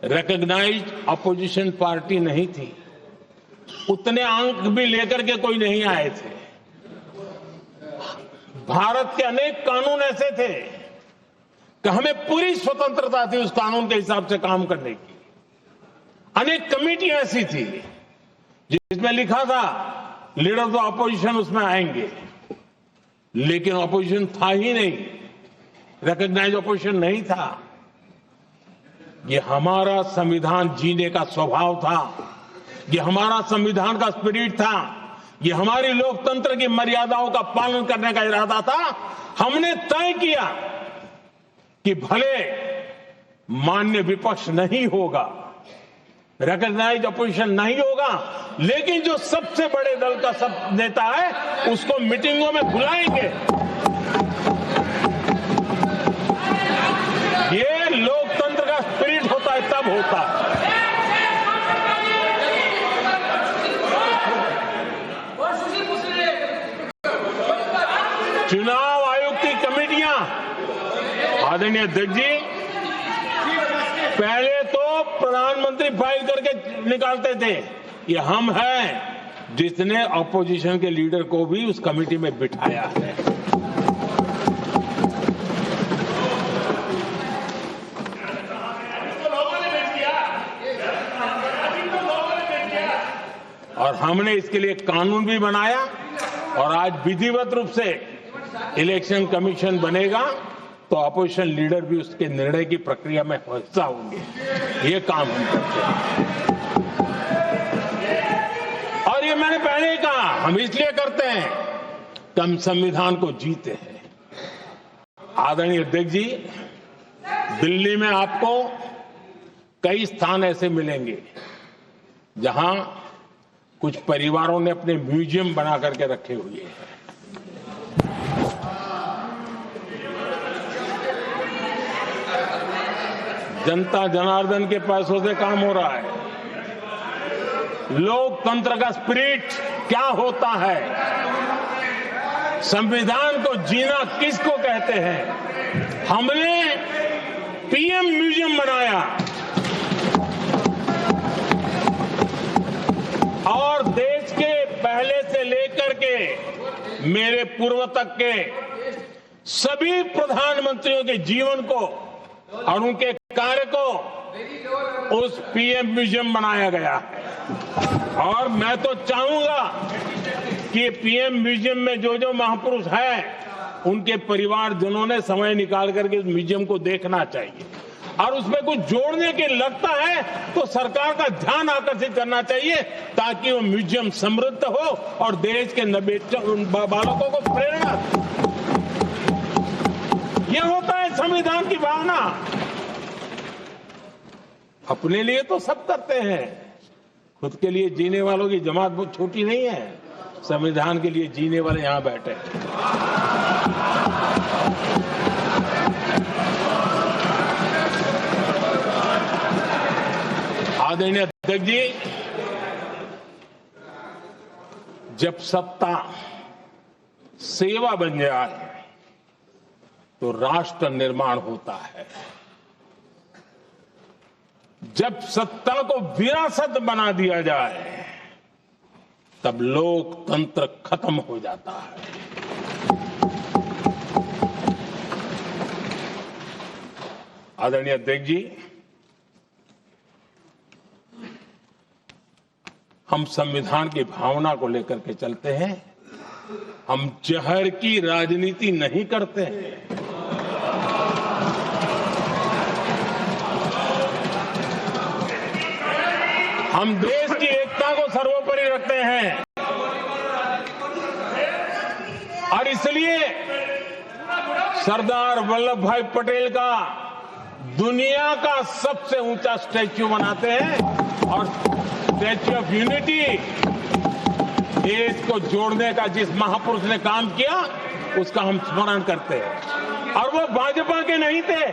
रिकॉग्नाइज्ड अपोजिशन पार्टी नहीं थी, उतने अंक भी लेकर के कोई नहीं आए थे। भारत के अनेक कानून ऐसे थे कि हमें पूरी स्वतंत्रता थी उस कानून के हिसाब से काम करने की। अनेक कमेटियां ऐसी थी जिसमें लिखा था लीडर ऑफ द अपोजिशन उसमें आएंगे, लेकिन अपोजिशन था ही नहीं, रिकॉग्नाइज अपोजिशन नहीं था। ये हमारा संविधान जीने का स्वभाव था, ये हमारा संविधान का स्पिरिट था, ये हमारी लोकतंत्र की मर्यादाओं का पालन करने का इरादा था। हमने तय किया कि भले मान्य विपक्ष नहीं होगा, रिकॉग्नाइज अपोजिशन नहीं होगा, लेकिन जो सबसे बड़े दल का सब नेता है उसको मीटिंगों में बुलाएंगे। ये लोकतंत्र का स्पिरिट होता है, तब होता है। चुनाव आयोग की कमेटियां, आदरणीय अध्यक्ष जी, पहले तो प्रधानमंत्री फाइल करके निकालते थे। ये हम हैं जिसने अपोजिशन के लीडर को भी उस कमेटी में बिठाया है। और हमने इसके लिए कानून भी बनाया और आज विधिवत रूप से इलेक्शन कमीशन बनेगा तो अपोजिशन लीडर भी उसके निर्णय की प्रक्रिया में हिस्सा होंगे। ये काम हम करते हैं और ये मैंने पहले ही कहा, हम इसलिए करते हैं कि हम संविधान को जीते हैं। आदरणीय अध्यक्ष जी, दिल्ली में आपको कई स्थान ऐसे मिलेंगे जहां कुछ परिवारों ने अपने म्यूजियम बना करके रखे हुए हैं। जनता जनार्दन के पैसों से काम हो रहा है। लोकतंत्र का स्पिरिट क्या होता है, संविधान को जीना किसको कहते हैं। हमने पीएम म्यूजियम बनाया और देश के पहले से लेकर के मेरे पूर्व तक के सभी प्रधानमंत्रियों के जीवन को और उनके कार्य को उस पीएम म्यूजियम बनाया गया है। और मैं तो चाहूंगा कि पीएम म्यूजियम में जो जो महापुरुष हैं उनके परिवारजनों ने समय निकाल करके उस म्यूजियम को देखना चाहिए और उसमें कुछ जोड़ने के लगता है तो सरकार का ध्यान आकर्षित करना चाहिए ताकि वो म्यूजियम समृद्ध हो और देश के बालकों को प्रेरणा दे। ये होता है संविधान की भावना। अपने लिए तो सब करते हैं, खुद के लिए जीने वालों की जमात बहुत छोटी नहीं है। संविधान के लिए जीने वाले यहां बैठे हैं। आदरणीय अध्यक्ष जी, जब सत्ता सेवा बन जाए तो राष्ट्र निर्माण होता है। जब सत्ता को विरासत बना दिया जाए तब लोकतंत्र खत्म हो जाता है। आदरणीय अध्यक्ष जी, हम संविधान की भावना को लेकर के चलते हैं। हम जहर की राजनीति नहीं करते हैं। हम देश की एकता को सर्वोपरि रखते हैं। इसलिए सरदार वल्लभ भाई पटेल का दुनिया का सबसे ऊंचा स्टैच्यू बनाते हैं और स्टैच्यू ऑफ यूनिटी देश को जोड़ने का जिस महापुरुष ने काम किया उसका हम स्मरण करते हैं। और वो भाजपा के नहीं थे,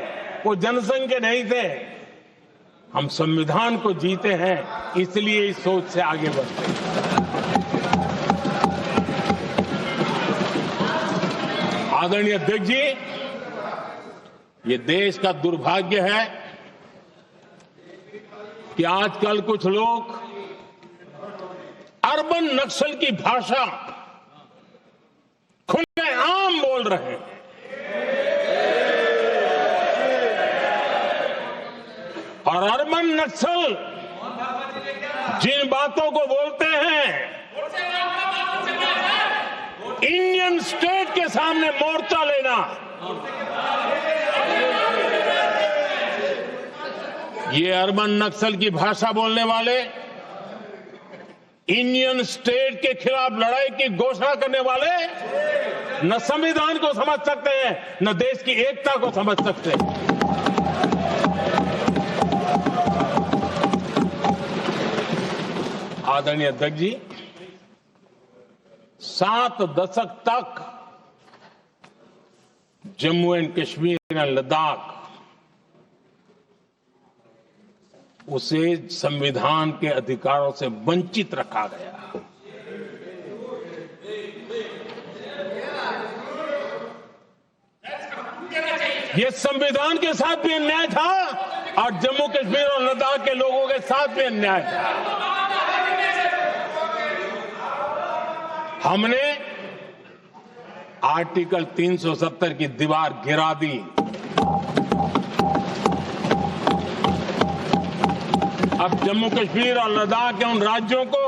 वो जनसंघ के नहीं थे। हम संविधान को जीते हैं, इसलिए इस सोच से आगे बढ़ते हैं। आदरणीय अध्यक्ष जी, ये देश का दुर्भाग्य है कि आजकल कुछ लोग अर्बन नक्सल की भाषा खुलेआम बोल रहे हैं। और अर्बन नक्सल जिन बातों को बोलते हैं, इंडियन स्टेट के सामने मोर्चा लेना, ये अर्बन नक्सल की भाषा बोलने वाले इंडियन स्टेट के खिलाफ लड़ाई की घोषणा करने वाले न संविधान को समझ सकते हैं, न देश की एकता को समझ सकते हैं। आदरणीय अध्यक्ष जी, 7 दशक तक जम्मू एंड कश्मीर और लद्दाख उसे संविधान के अधिकारों से वंचित रखा गया। ये संविधान के साथ भी अन्याय था और जम्मू कश्मीर और लद्दाख के लोगों के साथ भी अन्याय था। हमने आर्टिकल 370 की दीवार गिरा दी। अब जम्मू कश्मीर और लद्दाख के उन राज्यों को,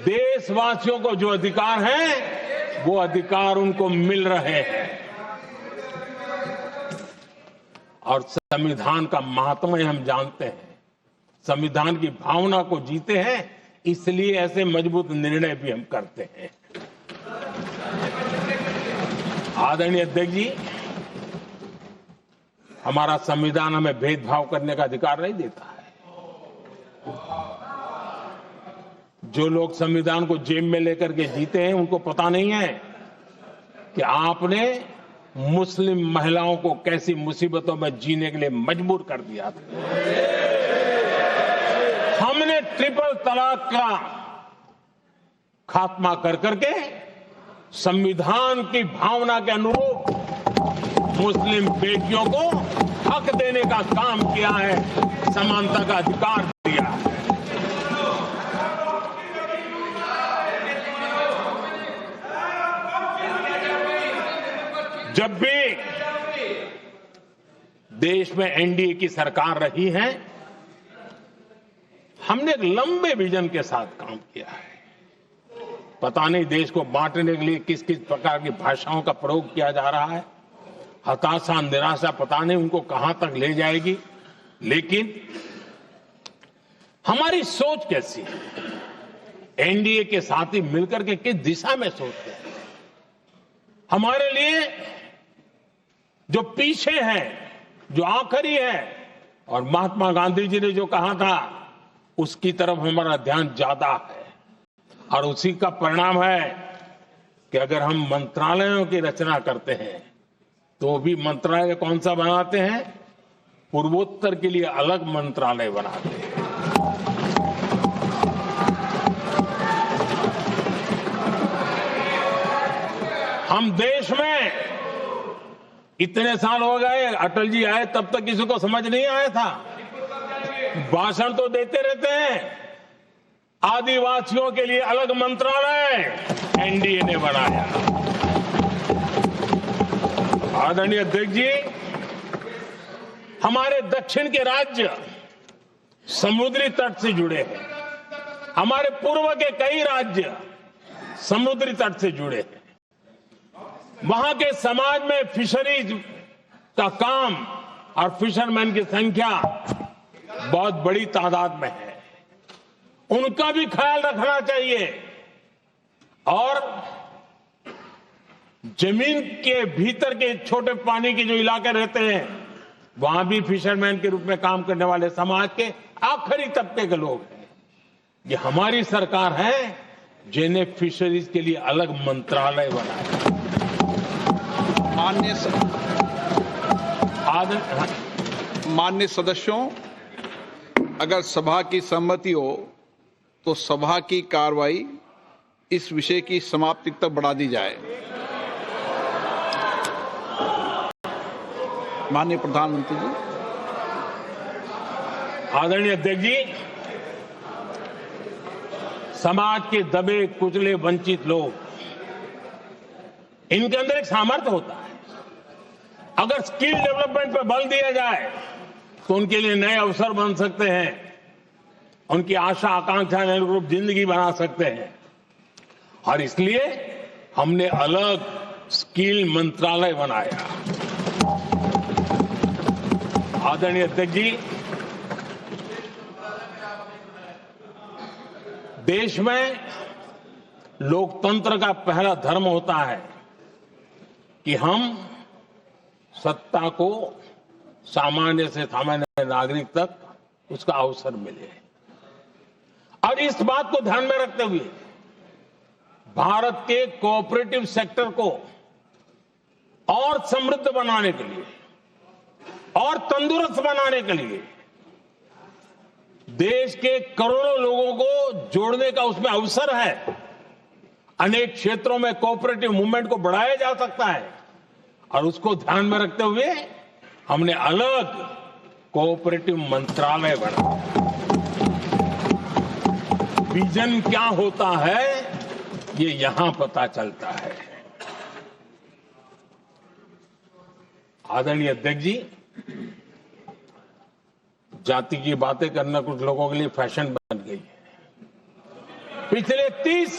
देशवासियों को जो अधिकार हैं, वो अधिकार उनको मिल रहे हैं। और संविधान का महात्म्य हम जानते हैं, संविधान की भावना को जीते हैं, इसलिए ऐसे मजबूत निर्णय भी हम करते हैं। आदरणीय अध्यक्ष जी, हमारा संविधान हमें भेदभाव करने का अधिकार नहीं देता है। जो लोग संविधान को जेब में लेकर के जीते हैं, उनको पता नहीं है कि आपने मुस्लिम महिलाओं को कैसी मुसीबतों में जीने के लिए मजबूर कर दिया था। हमने ट्रिपल तलाक का खात्मा कर करके संविधान की भावना के अनुरूप मुस्लिम बेटियों को हक देने का काम किया है, समानता का अधिकार दिया है। जब भी देश में एनडीए की सरकार रही है, हमने एक लंबे विजन के साथ काम किया है। पता नहीं देश को बांटने के लिए किस किस प्रकार की भाषाओं का प्रयोग किया जा रहा है। हताशा, निराशा पता नहीं उनको कहां तक ले जाएगी, लेकिन हमारी सोच कैसी है, एनडीए के साथी मिलकर के किस दिशा में सोचते हैं। हमारे लिए जो पीछे है, जो आखिरी है, और महात्मा गांधी जी ने जो कहा था, उसकी तरफ हमारा ध्यान ज्यादा है। और उसी का परिणाम है कि अगर हम मंत्रालयों की रचना करते हैं, तो भी मंत्रालय कौन सा बनाते हैं? पूर्वोत्तर के लिए अलग मंत्रालय बनाते हैं। हम देश में इतने साल हो गए, अटल जी आए तब तक किसी को समझ नहीं आया था। भाषण तो देते रहते हैं। आदिवासियों के लिए अलग मंत्रालय एनडीए ने बनाया। आदरणीय अध्यक्ष जी, हमारे दक्षिण के राज्य समुद्री तट से जुड़े हैं। हमारे पूर्व के कई राज्य समुद्री तट से जुड़े हैं। वहां के समाज में फिशरीज का काम और फिशरमैन की संख्या बहुत बड़ी तादाद में है। उनका भी ख्याल रखना चाहिए और जमीन के भीतर के छोटे पानी के जो इलाके रहते हैं वहां भी फिशरमैन के रूप में काम करने वाले समाज के आखिरी तबके के लोग हैं। ये हमारी सरकार है जिन्हें फिशरीज के लिए अलग मंत्रालय बनाया।
माननीय सदस्यों, अगर सभा की सहमति हो तो सभा की कार्रवाई इस विषय की समाप्ति तक बढ़ा दी जाए। माननीय प्रधानमंत्री जी।
आदरणीय अध्यक्ष जी, समाज के दबे कुचले वंचित लोग, इनके अंदर एक सामर्थ्य होता है। अगर स्किल डेवलपमेंट पर बल दिया जाए तो उनके लिए नए अवसर बन सकते हैं, उनकी आशा आकांक्षा के अनुरूप जिंदगी बना सकते हैं। और इसलिए हमने अलग स्किल मंत्रालय बनाया। आदरणीय अध्यक्ष जी, देश में लोकतंत्र का पहला धर्म होता है कि हम सत्ता को सामान्य से सामान्य नागरिक तक उसका अवसर मिले। और इस बात को ध्यान में रखते हुए भारत के कोऑपरेटिव सेक्टर को और समृद्ध बनाने के लिए और तंदुरुस्त बनाने के लिए देश के करोड़ों लोगों को जोड़ने का उसमें अवसर है। अनेक क्षेत्रों में कोऑपरेटिव मूवमेंट को बढ़ाया जा सकता है और उसको ध्यान में रखते हुए हमने अलग कोऑपरेटिव मंत्रालय बनाया। विजन क्या होता है ये यहां पता चलता है। आदरणीय अध्यक्ष जी, जाति की बातें करना कुछ लोगों के लिए फैशन बन गई है। पिछले 30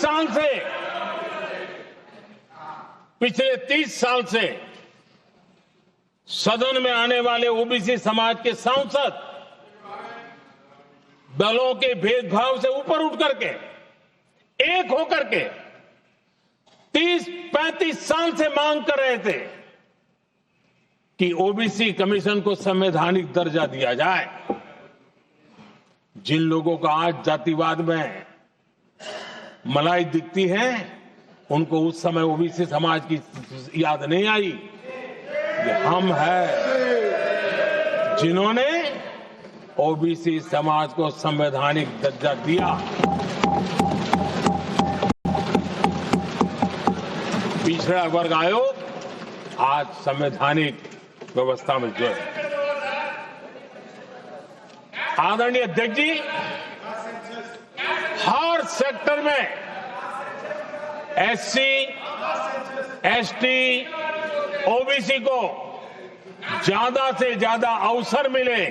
साल से सदन में आने वाले ओबीसी समाज के सांसद दलों के भेदभाव से ऊपर उठ करके एक होकर के 30-35 साल से मांग कर रहे थे कि ओबीसी कमीशन को संवैधानिक दर्जा दिया जाए। जिन लोगों को आज जातिवाद में मलाई दिखती है उनको उस समय ओबीसी समाज की याद नहीं आई। ये हम हैं जिन्होंने ओबीसी समाज को संवैधानिक दर्जा दिया। पिछड़ा वर्ग आयोग आज संवैधानिक व्यवस्था में जो है। आदरणीय अध्यक्ष जी, हर सेक्टर में एससी, एसटी, ओबीसी को ज्यादा से ज्यादा अवसर मिले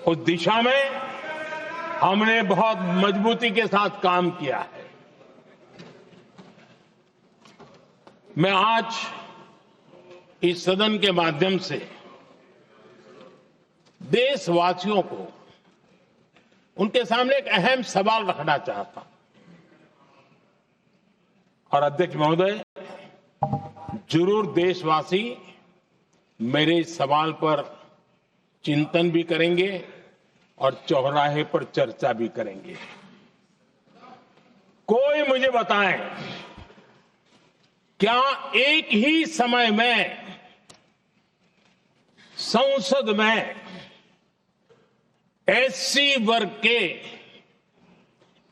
उस दिशा में हमने बहुत मजबूती के साथ काम किया है। मैं आज इस सदन के माध्यम से देशवासियों को उनके सामने एक अहम सवाल रखना चाहता हूं। और अध्यक्ष महोदय, जरूर देशवासी मेरे इस सवाल पर चिंतन भी करेंगे और चौराहे पर चर्चा भी करेंगे। कोई मुझे बताए, क्या एक ही समय में संसद में एससी वर्ग के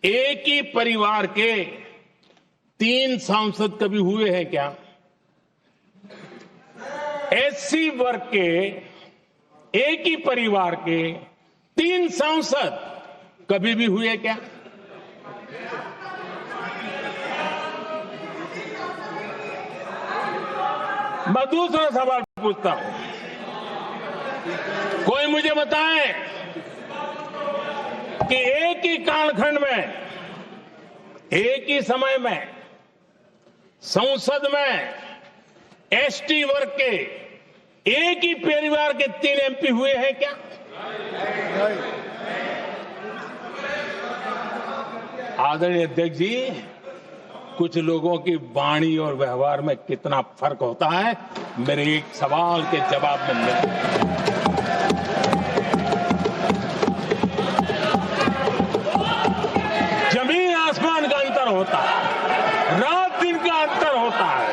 एक ही परिवार के 3 सांसद कभी हुए हैं क्या? एससी वर्ग के एक ही परिवार के 3 सांसद कभी भी हुए क्या? मैं दूसरा सवाल पूछता हूं, कोई मुझे बताए कि एक ही कालखंड में एक ही समय में संसद में एसटी वर्ग के एक ही परिवार के 3 एमपी हुए हैं क्या? आदरणीय अध्यक्ष जी, कुछ लोगों की वाणी और व्यवहार में कितना फर्क होता है, मेरे एक सवाल के जवाब में मिलता। जमीन आसमान का अंतर होता है, रात दिन का अंतर होता है।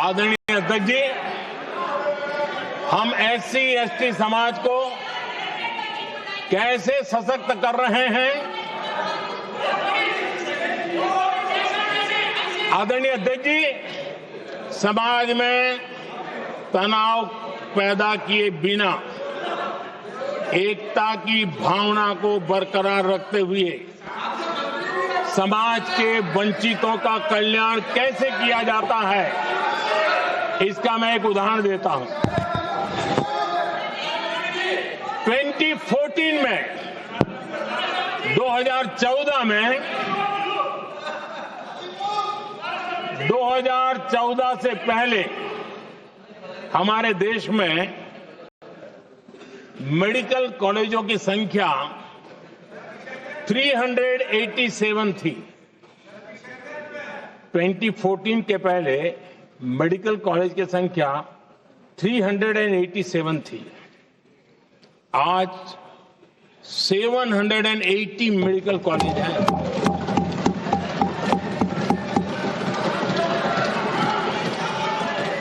आदरणीय अध्यक्ष जी, हम एससी एसटी समाज को कैसे सशक्त कर रहे हैं? आदरणीय अध्यक्ष जी, समाज में तनाव पैदा किए बिना एकता की भावना को बरकरार रखते हुए समाज के वंचितों का कल्याण कैसे किया जाता है, इसका मैं एक उदाहरण देता हूं। 2014 में 2014 से पहले हमारे देश में मेडिकल कॉलेजों की संख्या 387 थी। 2014 के पहले मेडिकल कॉलेज की संख्या 387 थी। आज 780 मेडिकल कॉलेज हैं।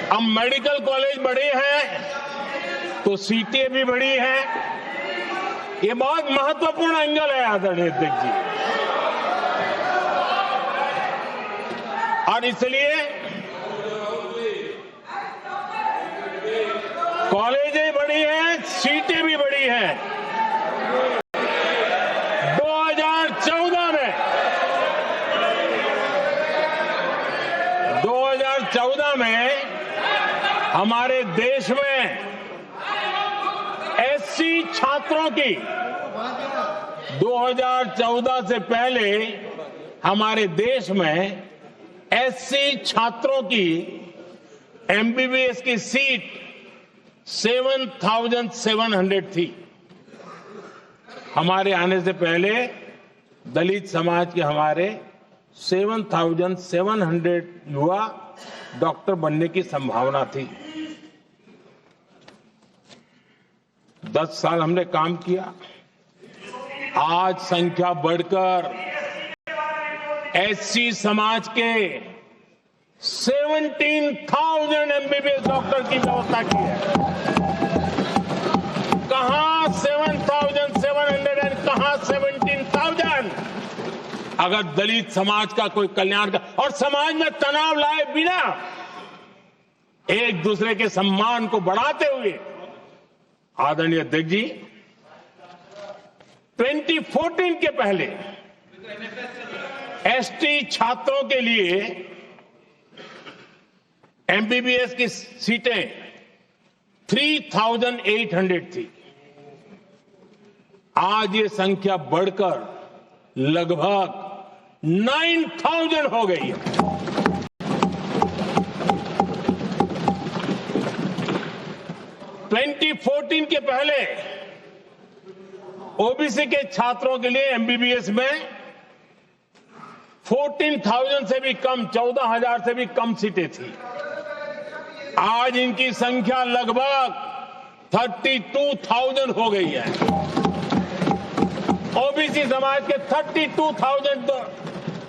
अब मेडिकल कॉलेज बड़े हैं तो सीटें भी बड़ी हैं। ये बहुत महत्वपूर्ण एंगल है आदरणीय अध्यक्ष जी, और इसलिए कॉलेजें बड़ी हैं, सीटें भी बड़ी हैं। 2014 में हमारे देश में एससी छात्रों की 2014 से पहले हमारे देश में एससी छात्रों की एमबीबीएस की सीट 7,700 थी। हमारे आने से पहले दलित समाज के हमारे 7,700 युवा डॉक्टर बनने की संभावना थी। 10 साल हमने काम किया, आज संख्या बढ़कर एससी समाज के 17,000 एमबीबीएस डॉक्टर की व्यवस्था की है। कहां 7,700 और कहां 17,000? अगर दलित समाज का कोई कल्याण का और समाज में तनाव लाए बिना एक दूसरे के सम्मान को बढ़ाते हुए, आदरणीय अध्यक्ष जी, 2014 के पहले एसटी छात्रों के लिए एमबीबीएस की सीटें 3,800 थी। आज ये संख्या बढ़कर लगभग 9,000 हो गई है। (2014) के पहले ओबीसी के छात्रों के लिए एमबीबीएस में 14,000 से भी कम, 14,000 से भी कम सीटें थी। आज इनकी संख्या लगभग 32,000 हो गई है। ओबीसी समाज के 32,000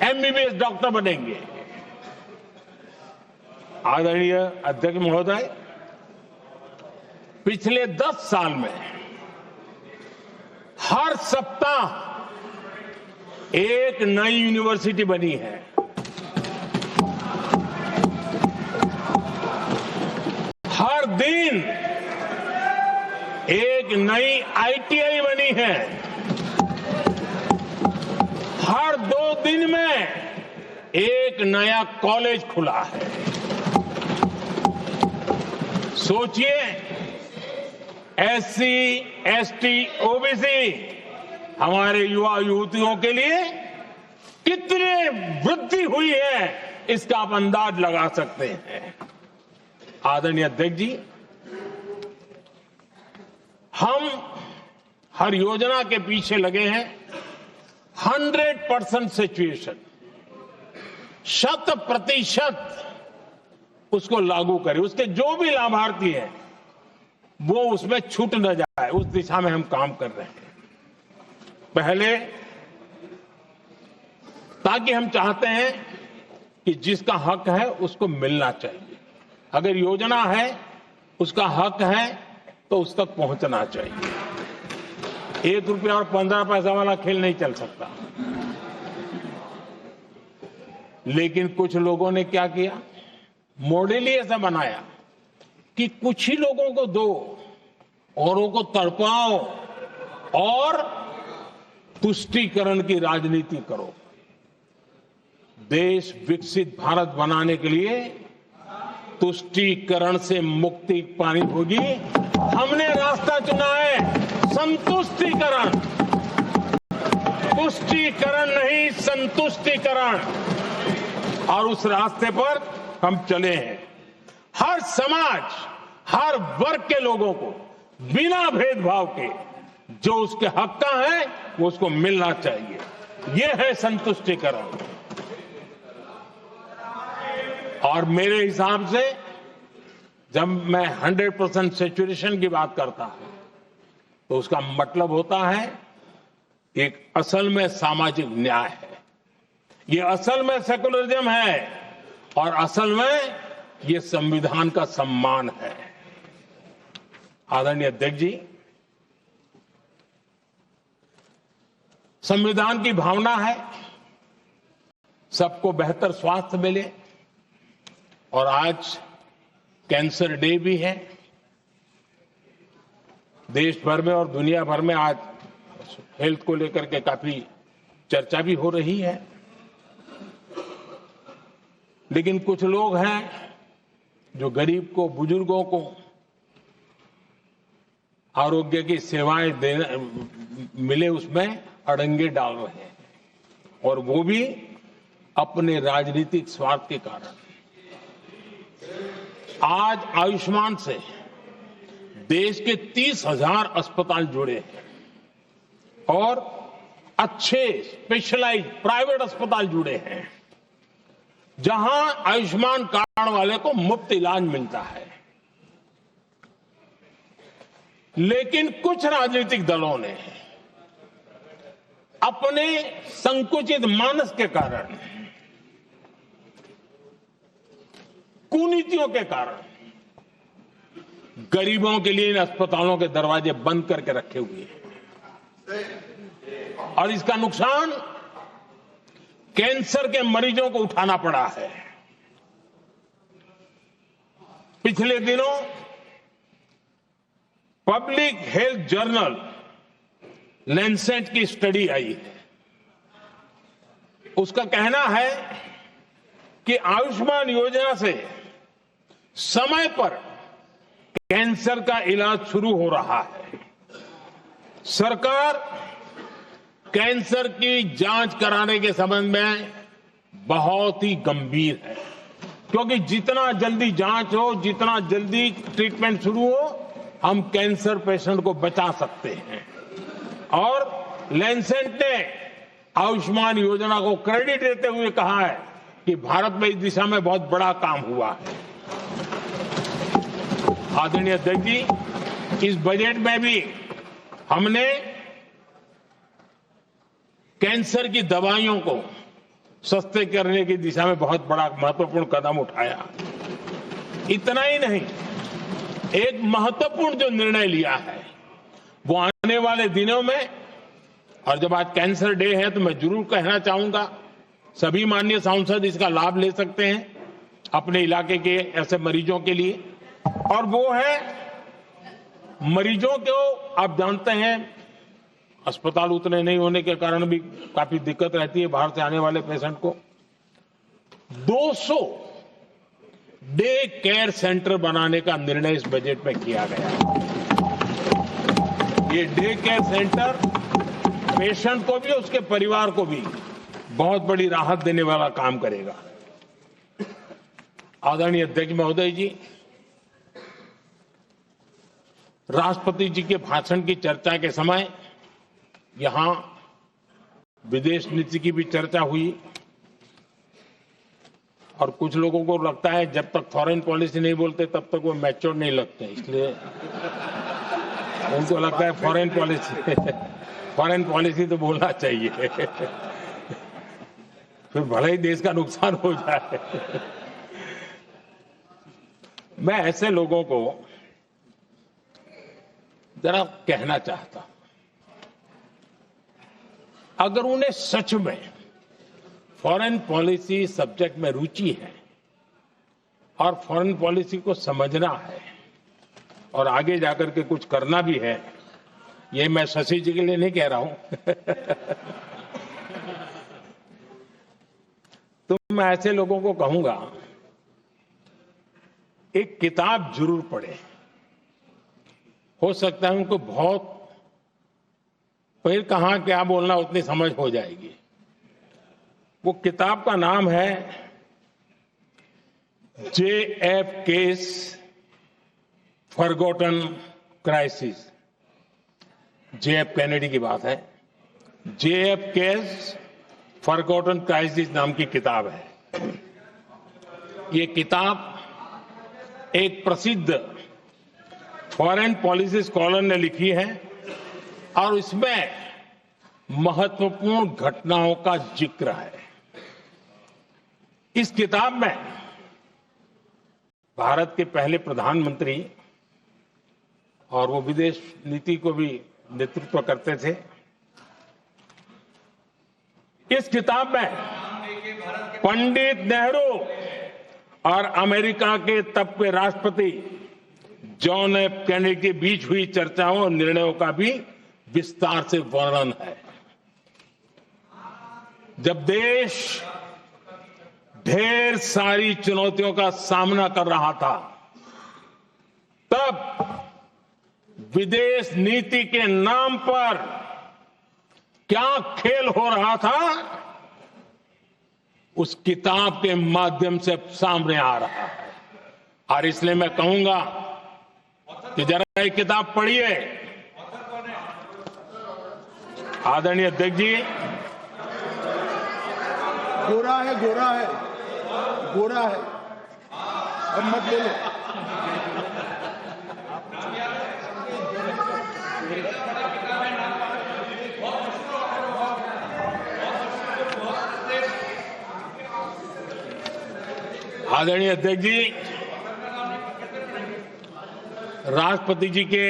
एमबीबीएस डॉक्टर बनेंगे। आदरणीय अध्यक्ष महोदय, पिछले 10 साल में हर सप्ताह एक नई यूनिवर्सिटी बनी है। हर दिन एक नई आईटीआई बनी है। हर 2 दिन में एक नया कॉलेज खुला है। सोचिए, एससी, एसटी, ओबीसी हमारे युवा युवतियों के लिए कितनी वृद्धि हुई है, इसका आप अंदाज लगा सकते हैं। आदरणीय अध्यक्ष जी, हम हर योजना के पीछे लगे हैं 100% सिचुएशन, 100% उसको लागू करें। उसके जो भी लाभार्थी हैं वो उसमें छूट न जाए, उस दिशा में हम काम कर रहे हैं। पहले ताकि हम चाहते हैं कि जिसका हक है उसको मिलना चाहिए। अगर योजना है, उसका हक है तो उस तक पहुंचना चाहिए। 1 रुपया और 15 पैसा वाला खेल नहीं चल सकता। लेकिन कुछ लोगों ने क्या किया, मॉडल ही ऐसा बनाया कि कुछ ही लोगों को दो, औरों को तड़पाओ और तुष्टीकरण की राजनीति करो। देश विकसित भारत बनाने के लिए तुष्टीकरण से मुक्ति पानी होगी। हमने रास्ता चुना है संतुष्टीकरण, तुष्टीकरण नहीं, संतुष्टीकरण। और उस रास्ते पर हम चले हैं। हर समाज, हर वर्ग के लोगों को बिना भेदभाव के जो उसके हक का है वो उसको मिलना चाहिए। ये है संतुष्टीकरण। और मेरे हिसाब से जब मैं 100% सैचुरेशन की बात करता हूं तो उसका मतलब होता है एक असल में सामाजिक न्याय है, ये असल में सेकुलरिज्म है और असल में ये संविधान का सम्मान है। आदरणीय अध्यक्ष जी, संविधान की भावना है सबको बेहतर स्वास्थ्य मिले, और आज कैंसर डे भी है। देश भर में और दुनिया भर में आज हेल्थ को लेकर के काफी चर्चा भी हो रही है। लेकिन कुछ लोग हैं जो गरीब को, बुजुर्गों को आरोग्य की सेवाएं मिले उसमें अड़ंगे डाल रहे हैं, और वो भी अपने राजनीतिक स्वार्थ के कारण। आज आयुष्मान से देश के 30,000 अस्पताल जुड़े हैं और अच्छे स्पेशलाइज्ड प्राइवेट अस्पताल जुड़े हैं जहां आयुष्मान कार्ड वाले को मुफ्त इलाज मिलता है। लेकिन कुछ राजनीतिक दलों ने अपने संकुचित मानस के कारण, कुनीतियों के कारण गरीबों के लिए इन अस्पतालों के दरवाजे बंद करके रखे हुए हैं और इसका नुकसान कैंसर के मरीजों को उठाना पड़ा है। पिछले दिनों पब्लिक हेल्थ जर्नल लैंसेट की स्टडी आई है। उसका कहना है कि आयुष्मान योजना से समय पर कैंसर का इलाज शुरू हो रहा है। सरकार कैंसर की जांच कराने के संबंध में बहुत ही गंभीर है, क्योंकि जितना जल्दी जांच हो, जितना जल्दी ट्रीटमेंट शुरू हो, हम कैंसर पेशेंट को बचा सकते हैं। और लैंसेट ने आयुष्मान योजना को क्रेडिट देते हुए कहा है कि भारत में इस दिशा में बहुत बड़ा काम हुआ है। आदरणीय अध्यक्ष जी, इस बजट में भी हमने कैंसर की दवाइयों को सस्ते करने की दिशा में बहुत बड़ा महत्वपूर्ण कदम उठाया। इतना ही नहीं, एक महत्वपूर्ण जो निर्णय लिया है वो आने वाले दिनों में, और जब आज कैंसर डे है तो मैं जरूर कहना चाहूंगा सभी माननीय सांसद इसका लाभ ले सकते हैं अपने इलाके के ऐसे मरीजों के लिए। और वो है मरीजों को, आप जानते हैं अस्पताल उतने नहीं होने के कारण भी काफी दिक्कत रहती है बाहर से आने वाले पेशेंट को। 200 डे केयर सेंटर बनाने का निर्णय इस बजट में किया गया है। ये डे केयर सेंटर पेशेंट को भी, उसके परिवार को भी बहुत बड़ी राहत देने वाला काम करेगा। आदरणीय अध्यक्ष महोदय जी, राष्ट्रपति जी के भाषण की चर्चा के समय यहां विदेश नीति की भी चर्चा हुई और कुछ लोगों को लगता है जब तक फॉरेन पॉलिसी नहीं बोलते तब तक वो मैच्योर नहीं लगते, इसलिए उनको लगता है फॉरेन पॉलिसी तो बोलना चाहिए फिर भले ही देश का नुकसान हो जाए। मैं ऐसे लोगों को जरा कहना चाहता हूं, अगर उन्हें सच में फॉरेन पॉलिसी सब्जेक्ट में रुचि है और फॉरेन पॉलिसी को समझना है और आगे जाकर के कुछ करना भी है, ये मैं शशि जी के लिए नहीं कह रहा हूं तो मैं ऐसे लोगों को कहूंगा एक किताब जरूर पढ़े। हो सकता है उनको बहुत फिर कहां क्या बोलना उतनी समझ हो जाएगी। वो किताब का नाम है JF case forgotten crisis. JF Kennedy की बात है। JF केस फॉरगॉटन क्राइसिस नाम की किताब है। ये किताब एक प्रसिद्ध फॉरेन पॉलिसी स्कॉलर ने लिखी है और इसमें महत्वपूर्ण घटनाओं का जिक्र है। इस किताब में भारत के पहले प्रधानमंत्री और वो विदेश नीति को भी नेतृत्व करते थे। इस किताब में पंडित नेहरू और अमेरिका के तब के राष्ट्रपति जॉन एफ कैनेडी के बीच हुई चर्चाओं और निर्णयों का भी विस्तार से वर्णन है। जब देश ढेर सारी चुनौतियों का सामना कर रहा था, तब विदेश नीति के नाम पर क्या खेल हो रहा था, उस किताब के माध्यम से सामने आ रहा है। और इसलिए मैं कहूंगा कि जरा ये किताब पढ़िए। आदरणीय अध्यक्ष जी,
गोरा है, गोरा है, गोरा है, अब मत बोलो।
आदरणीय अध्यक्ष जी, राष्ट्रपति जी के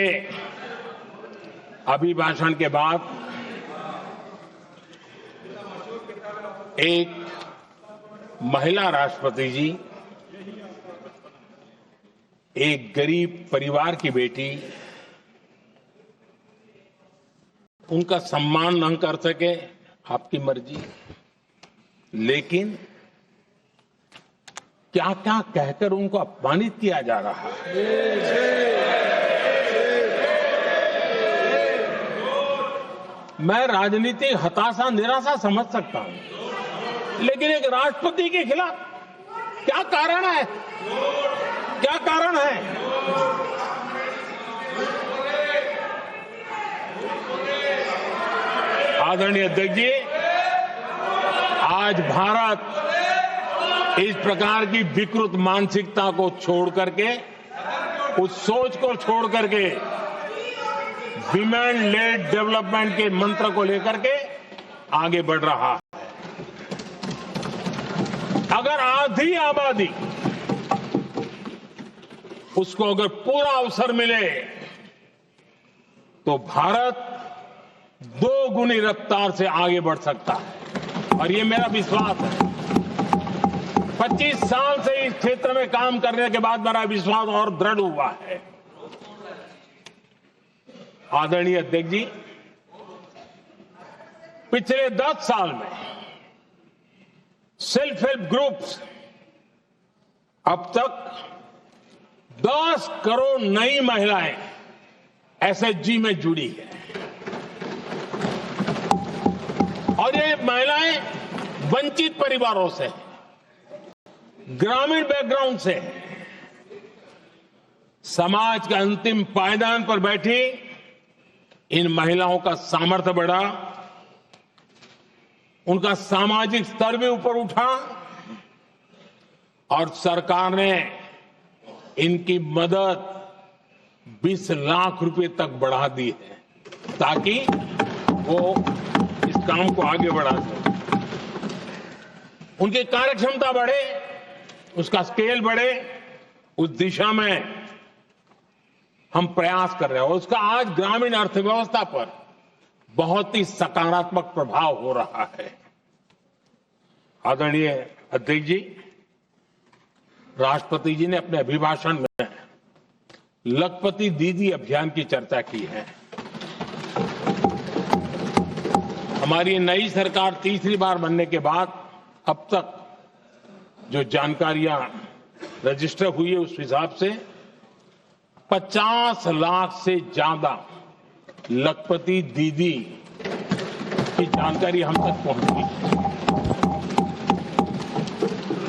अभिभाषण के बाद एक महिला राष्ट्रपति जी, एक गरीब परिवार की बेटी, उनका सम्मान न कर सके, आपकी मर्जी, लेकिन क्या क्या कहकर उनको अपमानित किया जा रहा है। मैं राजनीतिक हताशा निराशा समझ सकता हूं, लेकिन एक राष्ट्रपति के खिलाफ क्या कारण है? क्या कारण है? आदरणीय अध्यक्ष जी, आज भारत इस प्रकार की विकृत मानसिकता को छोड़ करके, उस सोच को छोड़ करके, विमेन लेड डेवलपमेंट के मंत्र को लेकर के आगे बढ़ रहा है। अगर आधी आबादी उसको अगर पूरा अवसर मिले तो भारत 2 गुनी रफ्तार से आगे बढ़ सकता है, और ये मेरा विश्वास है। 25 साल से इस क्षेत्र में काम करने के बाद मेरा विश्वास और दृढ़ हुआ है। आदरणीय अध्यक्ष जी, पिछले 10 साल में सेल्फ हेल्प ग्रुप्स अब तक 10 करोड़ नई महिलाएं एसएचजी में जुड़ी है, और ये महिलाएं वंचित परिवारों से, ग्रामीण बैकग्राउंड से, समाज के अंतिम पायदान पर बैठी इन महिलाओं का सामर्थ्य बढ़ा, उनका सामाजिक स्तर भी ऊपर उठा और सरकार ने इनकी मदद 20 लाख रुपए तक बढ़ा दी है ताकि वो इस काम को आगे बढ़ा सके। उनकी कार्यक्षमता बढ़े, उसका स्केल बढ़े, उस दिशा में हम प्रयास कर रहे हैं और उसका आज ग्रामीण अर्थव्यवस्था पर बहुत ही सकारात्मक प्रभाव हो रहा है। आदरणीय अध्यक्ष जी, राष्ट्रपति जी ने अपने अभिभाषण में लखपति दीदी अभियान की चर्चा की है। हमारी नई सरकार तीसरी बार बनने के बाद अब तक जो जानकारियां रजिस्टर हुई है उस हिसाब से 50 लाख से ज्यादा लखपति दीदी की जानकारी हम तक पहुंची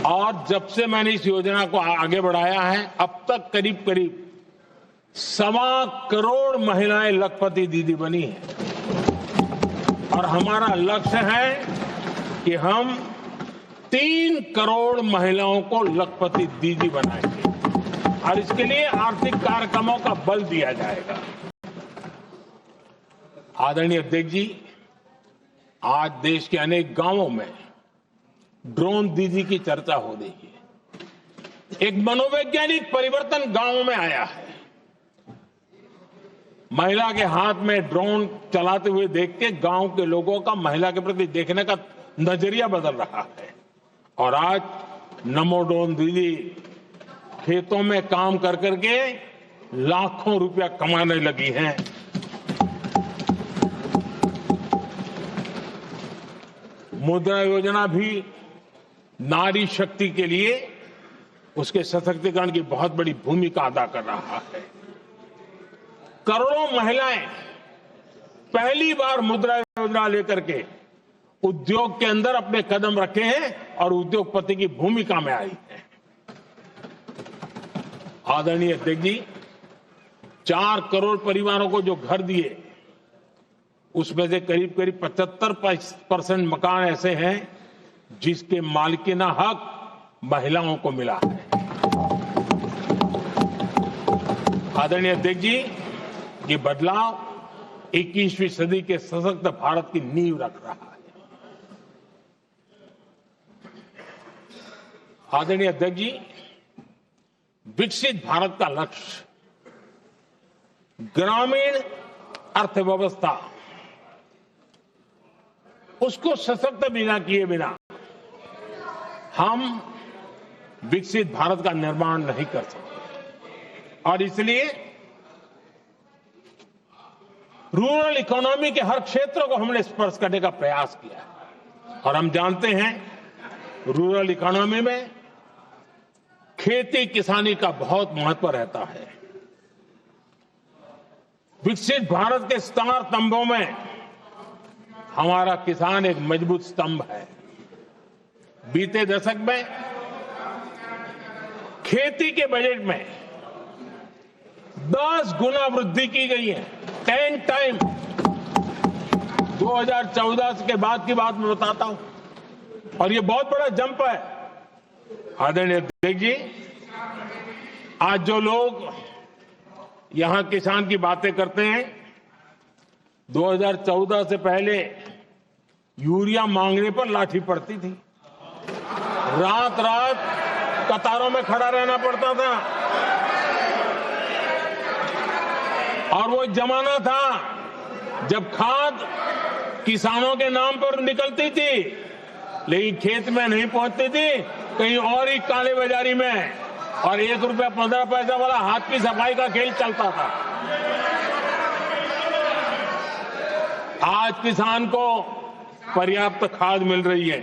और जब से मैंने इस योजना को आगे बढ़ाया है अब तक करीब 1.25 करोड़ महिलाएं लखपति दीदी बनी हैं और हमारा लक्ष्य है कि हम 3 करोड़ महिलाओं को लखपति दीदी बनाएंगे और इसके लिए आर्थिक कार्यक्रमों का बल दिया जाएगा। आदरणीय अध्यक्ष जी, आज देश के अनेक गांवों में ड्रोन दीदी की चर्चा हो रही है। एक मनोवैज्ञानिक परिवर्तन गांवों में आया है। महिला के हाथ में ड्रोन चलाते हुए देख के गांव के लोगों का महिला के प्रति देखने का नजरिया बदल रहा है और आज नमो ड्रोन दीदी खेतों में काम कर करके लाखों रुपया कमाने लगी हैं। मुद्रा योजना भी नारी शक्ति के लिए उसके सशक्तिकरण की बहुत बड़ी भूमिका अदा कर रहा है। करोड़ों महिलाएं पहली बार मुद्रा योजना लेकर के उद्योग के अंदर अपने कदम रखे हैं और उद्योगपति की भूमिका में आई है। आदरणीय अध्यक्ष जी, 4 करोड़ परिवारों को जो घर दिए उसमें से करीब 75% मकान ऐसे हैं जिसके मालिकाना हक महिलाओं को मिला है। आदरणीय अध्यक्ष जी, ये बदलाव 21वीं सदी के सशक्त भारत की नींव रख रहा है। आदरणीय अध्यक्ष जी, विकसित भारत का लक्ष्य ग्रामीण अर्थव्यवस्था उसको सशक्त बिना किए बिना हम विकसित भारत का निर्माण नहीं कर सकते और इसलिए रूरल इकोनॉमी के हर क्षेत्र को हमने स्पर्श करने का प्रयास किया है और हम जानते हैं रूरल इकोनॉमी में खेती किसानी का बहुत महत्व रहता है। विकसित भारत के 4 स्तंभों में हमारा किसान एक मजबूत स्तंभ है। बीते दशक में खेती के बजट में 10 गुना वृद्धि की गई है। 10 टाइम 2014 के बाद की बात मैं बताता हूं और ये बहुत बड़ा जंप है। आदरणीय अध्यक्ष जी, आज जो लोग यहां किसान की बातें करते हैं, 2014 से पहले यूरिया मांगने पर लाठी पड़ती थी, रात रात कतारों में खड़ा रहना पड़ता था और वो एक जमाना था जब खाद किसानों के नाम पर निकलती थी लेकिन खेत में नहीं पहुंचती थी, कहीं और ही काले बाजारी में और 1 रुपया 15 पैसा वाला हाथ की सफाई का खेल चलता था। आज किसान को पर्याप्त खाद मिल रही है।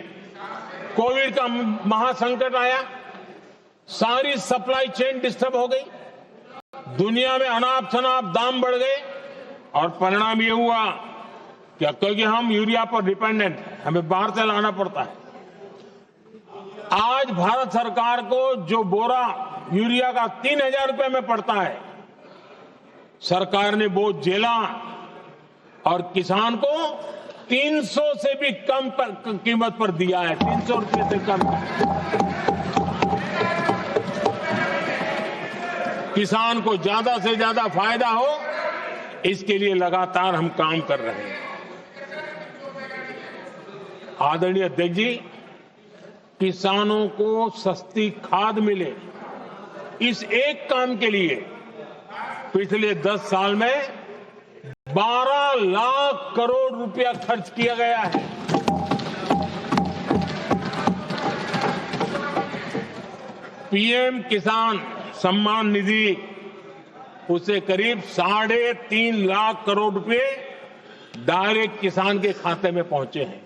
कोविड का महासंकट आया, सारी सप्लाई चेन डिस्टर्ब हो गई, दुनिया में अनाप शनाप दाम बढ़ गए और परिणाम ये हुआ कि क्योंकि हम यूरिया पर डिपेंडेंट हैं, हमें बाहर से लाना पड़ता है। आज भारत सरकार को जो बोरा यूरिया का 3000 रुपए में पड़ता है, सरकार ने वो झेला और किसान को 300 से भी कम कीमत पर दिया है, 300 रुपए से कम। किसान को ज्यादा से ज्यादा फायदा हो, इसके लिए लगातार हम काम कर रहे हैं। आदरणीय अध्यक्ष जी, किसानों को सस्ती खाद मिले, इस एक काम के लिए पिछले 10 साल में 12 लाख करोड़ रुपया खर्च किया गया है। पीएम किसान सम्मान निधि, उसे करीब 3.5 लाख करोड़ रुपए डायरेक्ट किसान के खाते में पहुंचे हैं।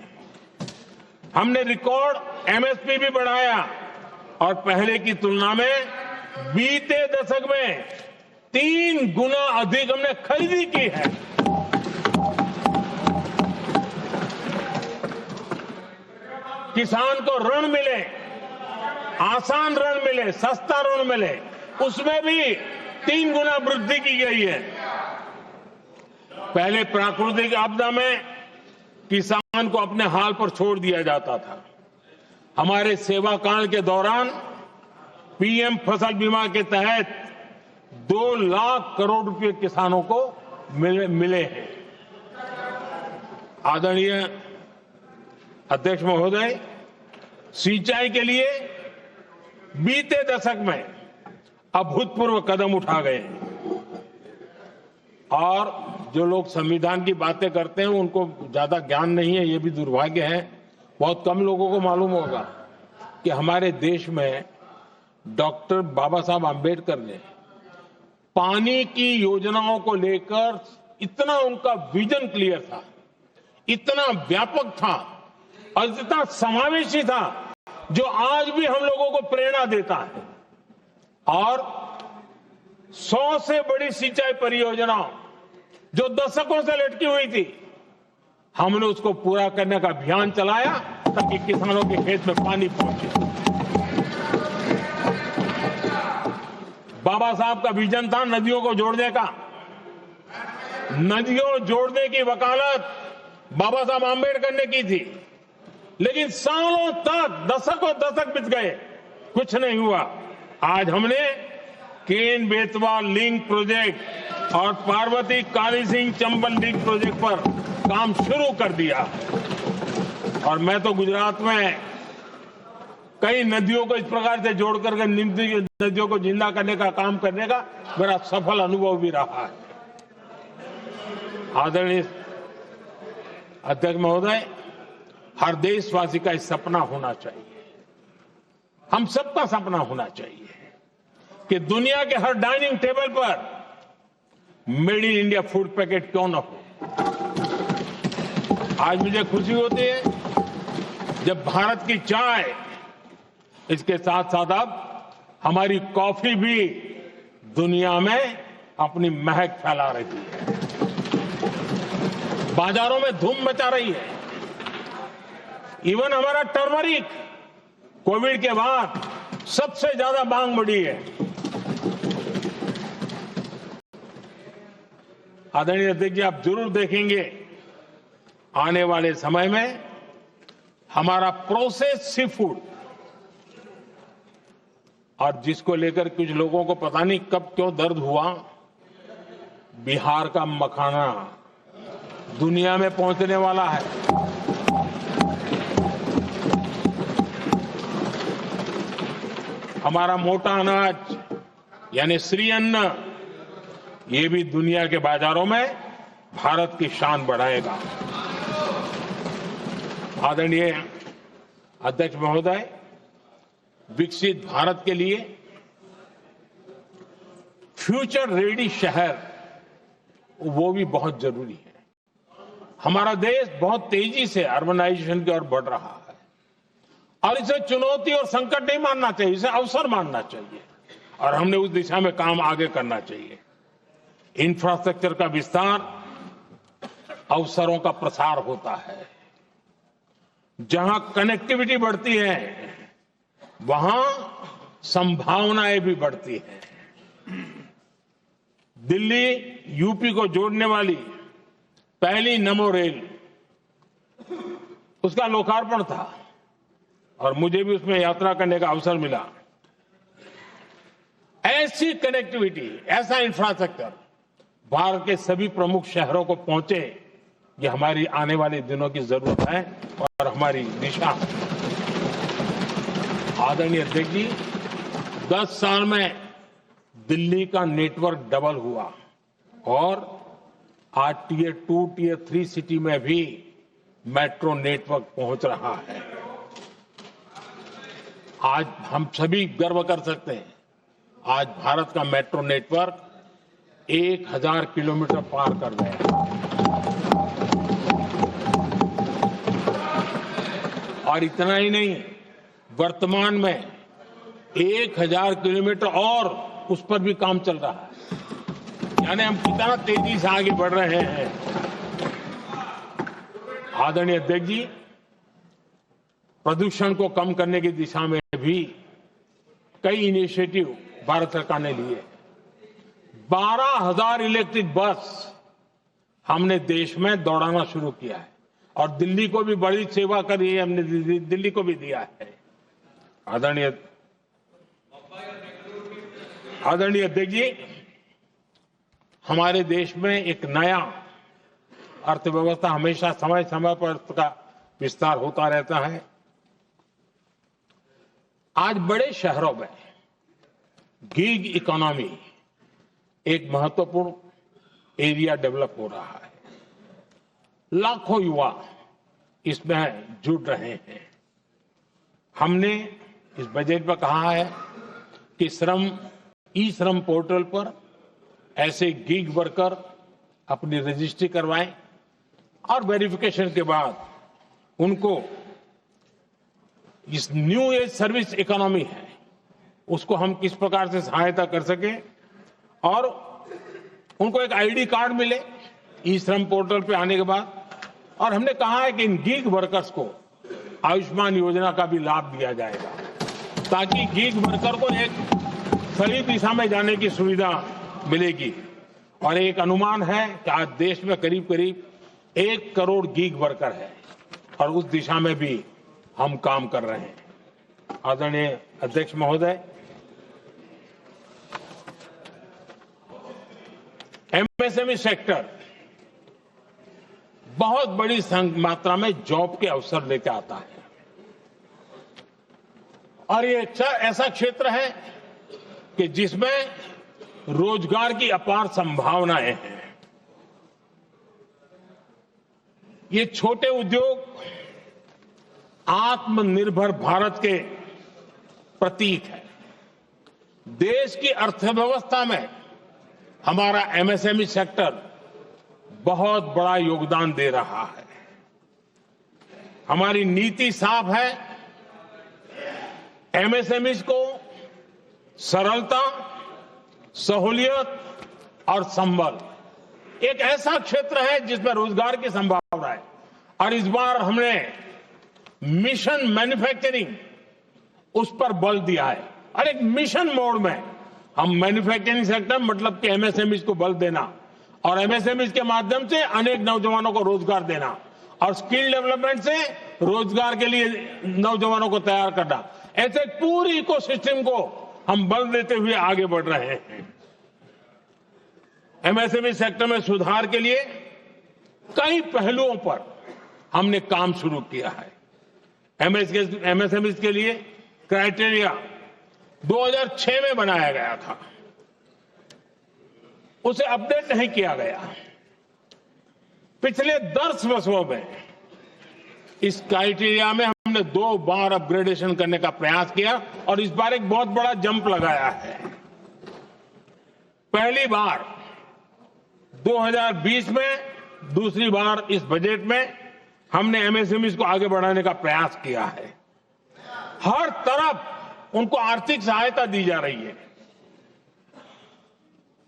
हमने रिकॉर्ड एमएसपी भी बढ़ाया और पहले की तुलना में बीते दशक में 3 गुना अधिक हमने खरीदी की है। किसान को ऋण मिले, आसान ऋण मिले, सस्ता ऋण मिले, उसमें भी 3 गुना वृद्धि की गई है। पहले प्राकृतिक आपदा में किसान को अपने हाल पर छोड़ दिया जाता था। हमारे सेवा काल के दौरान पीएम फसल बीमा के तहत 2 लाख करोड़ रुपए किसानों को मिले हैं। आदरणीय अध्यक्ष महोदय, सिंचाई के लिए बीते दशक में अभूतपूर्व कदम उठा गए और जो लोग संविधान की बातें करते हैं उनको ज्यादा ज्ञान नहीं है, ये भी दुर्भाग्य है। बहुत कम लोगों को मालूम होगा कि हमारे देश में डॉक्टर बाबा साहब आंबेडकर ने पानी की योजनाओं को लेकर इतना उनका विजन क्लियर था, इतना व्यापक था और इतना समावेशी था, जो आज भी हम लोगों को प्रेरणा देता है। और 100 से बड़ी सिंचाई परियोजना जो दशकों से लटकी हुई थी, हमने उसको पूरा करने का अभियान चलाया ताकि किसानों के खेत में पानी पहुंचे। बाबा साहब का विजन था नदियों को जोड़ने का। नदियों जोड़ने की वकालत बाबा साहब आंबेडकर ने की थी, लेकिन सालों तक, दशकों दशक बीत गए, कुछ नहीं हुआ। आज हमने केन बेतवा लिंक प्रोजेक्ट और पार्वती काली सिंह चंबल लिंक प्रोजेक्ट पर काम शुरू कर दिया और मैं तो गुजरात में कई नदियों को इस प्रकार से जोड़कर नदियों को जिंदा करने का काम करने का मेरा सफल अनुभव भी रहा है। आदरणीय अध्यक्ष महोदय, हर देशवासी का इस सपना होना चाहिए, हम सबका सपना होना चाहिए कि दुनिया के हर डाइनिंग टेबल पर made in India food packet क्यों न हो। आज मुझे खुशी होती है जब भारत की चाय, इसके साथ साथ अब हमारी कॉफी भी दुनिया में अपनी महक फैला रही है, बाजारों में धूम मचा रही है। इवन हमारा टर्मरिक कोविड के बाद सबसे ज्यादा मांग बढ़ी है। आदरणीय अध्यक्ष जी, आप जरूर देखेंगे आने वाले समय में हमारा प्रोसेस सी फूड, और जिसको लेकर कुछ लोगों को पता नहीं कब क्यों दर्द हुआ, बिहार का मखाना दुनिया में पहुंचने वाला है। हमारा मोटा अनाज यानी श्री अन्न, ये भी दुनिया के बाजारों में भारत की शान बढ़ाएगा। आदरणीय अध्यक्ष महोदय, विकसित भारत के लिए फ्यूचर रेडी शहर, वो भी बहुत जरूरी है। हमारा देश बहुत तेजी से अर्बनाइजेशन की ओर बढ़ रहा है और इसे चुनौती और संकट नहीं मानना चाहिए, इसे अवसर मानना चाहिए और हमने उस दिशा में काम आगे करना चाहिए। इंफ्रास्ट्रक्चर का विस्तार अवसरों का प्रसार होता है। जहां कनेक्टिविटी बढ़ती है वहां संभावनाएं भी बढ़ती हैं। दिल्ली यूपी को जोड़ने वाली पहली नमो रेल, उसका लोकार्पण था और मुझे भी उसमें यात्रा करने का अवसर मिला। ऐसी कनेक्टिविटी, ऐसा इंफ्रास्ट्रक्चर भारत के सभी प्रमुख शहरों को पहुंचे, ये हमारी आने वाले दिनों की जरूरत है और हमारी दिशा है। आदरणीय अध्यक्ष जी, 10 साल में दिल्ली का नेटवर्क डबल हुआ और आज टियर 2, टियर 3 सिटी में भी मेट्रो नेटवर्क पहुंच रहा है। आज हम सभी गर्व कर सकते हैं, आज भारत का मेट्रो नेटवर्क 1000 किलोमीटर पार कर गया और इतना ही नहीं, वर्तमान में 1000 किलोमीटर और उस पर भी काम चल रहा है। यानी हम कितना तेजी से आगे बढ़ रहे हैं। आदरणीय अध्यक्ष जी, प्रदूषण को कम करने की दिशा में भी कई इनिशिएटिव भारत सरकार ने लिए। 12,000 इलेक्ट्रिक बस हमने देश में दौड़ाना शुरू किया है और दिल्ली को भी बड़ी सेवा करी है, हमने दिल्ली को भी दिया है। आदरणीय अध्यक्ष जी, हमारे देश में एक नया अर्थव्यवस्था हमेशा समय समय पर उसका विस्तार होता रहता है। आज बड़े शहरों में गिग इकोनॉमी एक महत्वपूर्ण एरिया डेवलप हो रहा है। लाखों युवा इसमें जुड़ रहे हैं। हमने इस बजट में कहा है कि ई श्रम पोर्टल पर ऐसे गिग वर्कर अपनी रजिस्ट्री करवाएं और वेरिफिकेशन के बाद उनको इस न्यू एज सर्विस इकोनॉमी है उसको हम किस प्रकार से सहायता कर सके और उनको एक आईडी कार्ड मिले ई श्रम पोर्टल पे आने के बाद। और हमने कहा है कि इन गिग वर्कर्स को आयुष्मान योजना का भी लाभ दिया जाएगा ताकि गिग वर्कर को एक सही दिशा में जाने की सुविधा मिलेगी। और एक अनुमान है कि आज देश में करीब करीब 1 करोड़ गिग वर्कर है और उस दिशा में भी हम काम कर रहे हैं। आदरणीय अध्यक्ष महोदय, एमएसएमई सेक्टर बहुत बड़ी मात्रा में जॉब के अवसर लेकर आता है और ये ऐसा क्षेत्र है कि जिसमें रोजगार की अपार संभावनाएं हैं। ये छोटे उद्योग आत्मनिर्भर भारत के प्रतीक है। देश की अर्थव्यवस्था में हमारा एमएसएमई सेक्टर बहुत बड़ा योगदान दे रहा है। हमारी नीति साफ है, एमएसएमई को सरलता, सहूलियत और संबल, एक ऐसा क्षेत्र है जिसमें रोजगार की संभावना है। और इस बार हमने मिशन मैन्युफैक्चरिंग उस पर बल दिया है और एक मिशन मोड में हम मैन्युफैक्चरिंग सेक्टर मतलब कि एमएसएमई को बल देना और एमएसएमई के माध्यम से अनेक नौजवानों को रोजगार देना और स्किल डेवलपमेंट से रोजगार के लिए नौजवानों को तैयार करना, ऐसे पूरी इकोसिस्टम को हम बल देते हुए आगे बढ़ रहे हैं। एमएसएमई सेक्टर में सुधार के लिए कई पहलुओं पर हमने काम शुरू किया है। एमएसएमई के लिए क्राइटेरिया 2006 में बनाया गया था, उसे अपडेट नहीं किया गया। पिछले 10 वर्षों में इस क्राइटेरिया में हमने 2 बार अपग्रेडेशन करने का प्रयास किया और इस बार एक बहुत बड़ा जंप लगाया है। पहली बार 2020 में, दूसरी बार इस बजट में हमने एमएसएमई को आगे बढ़ाने का प्रयास किया है। हर तरफ उनको आर्थिक सहायता दी जा रही है।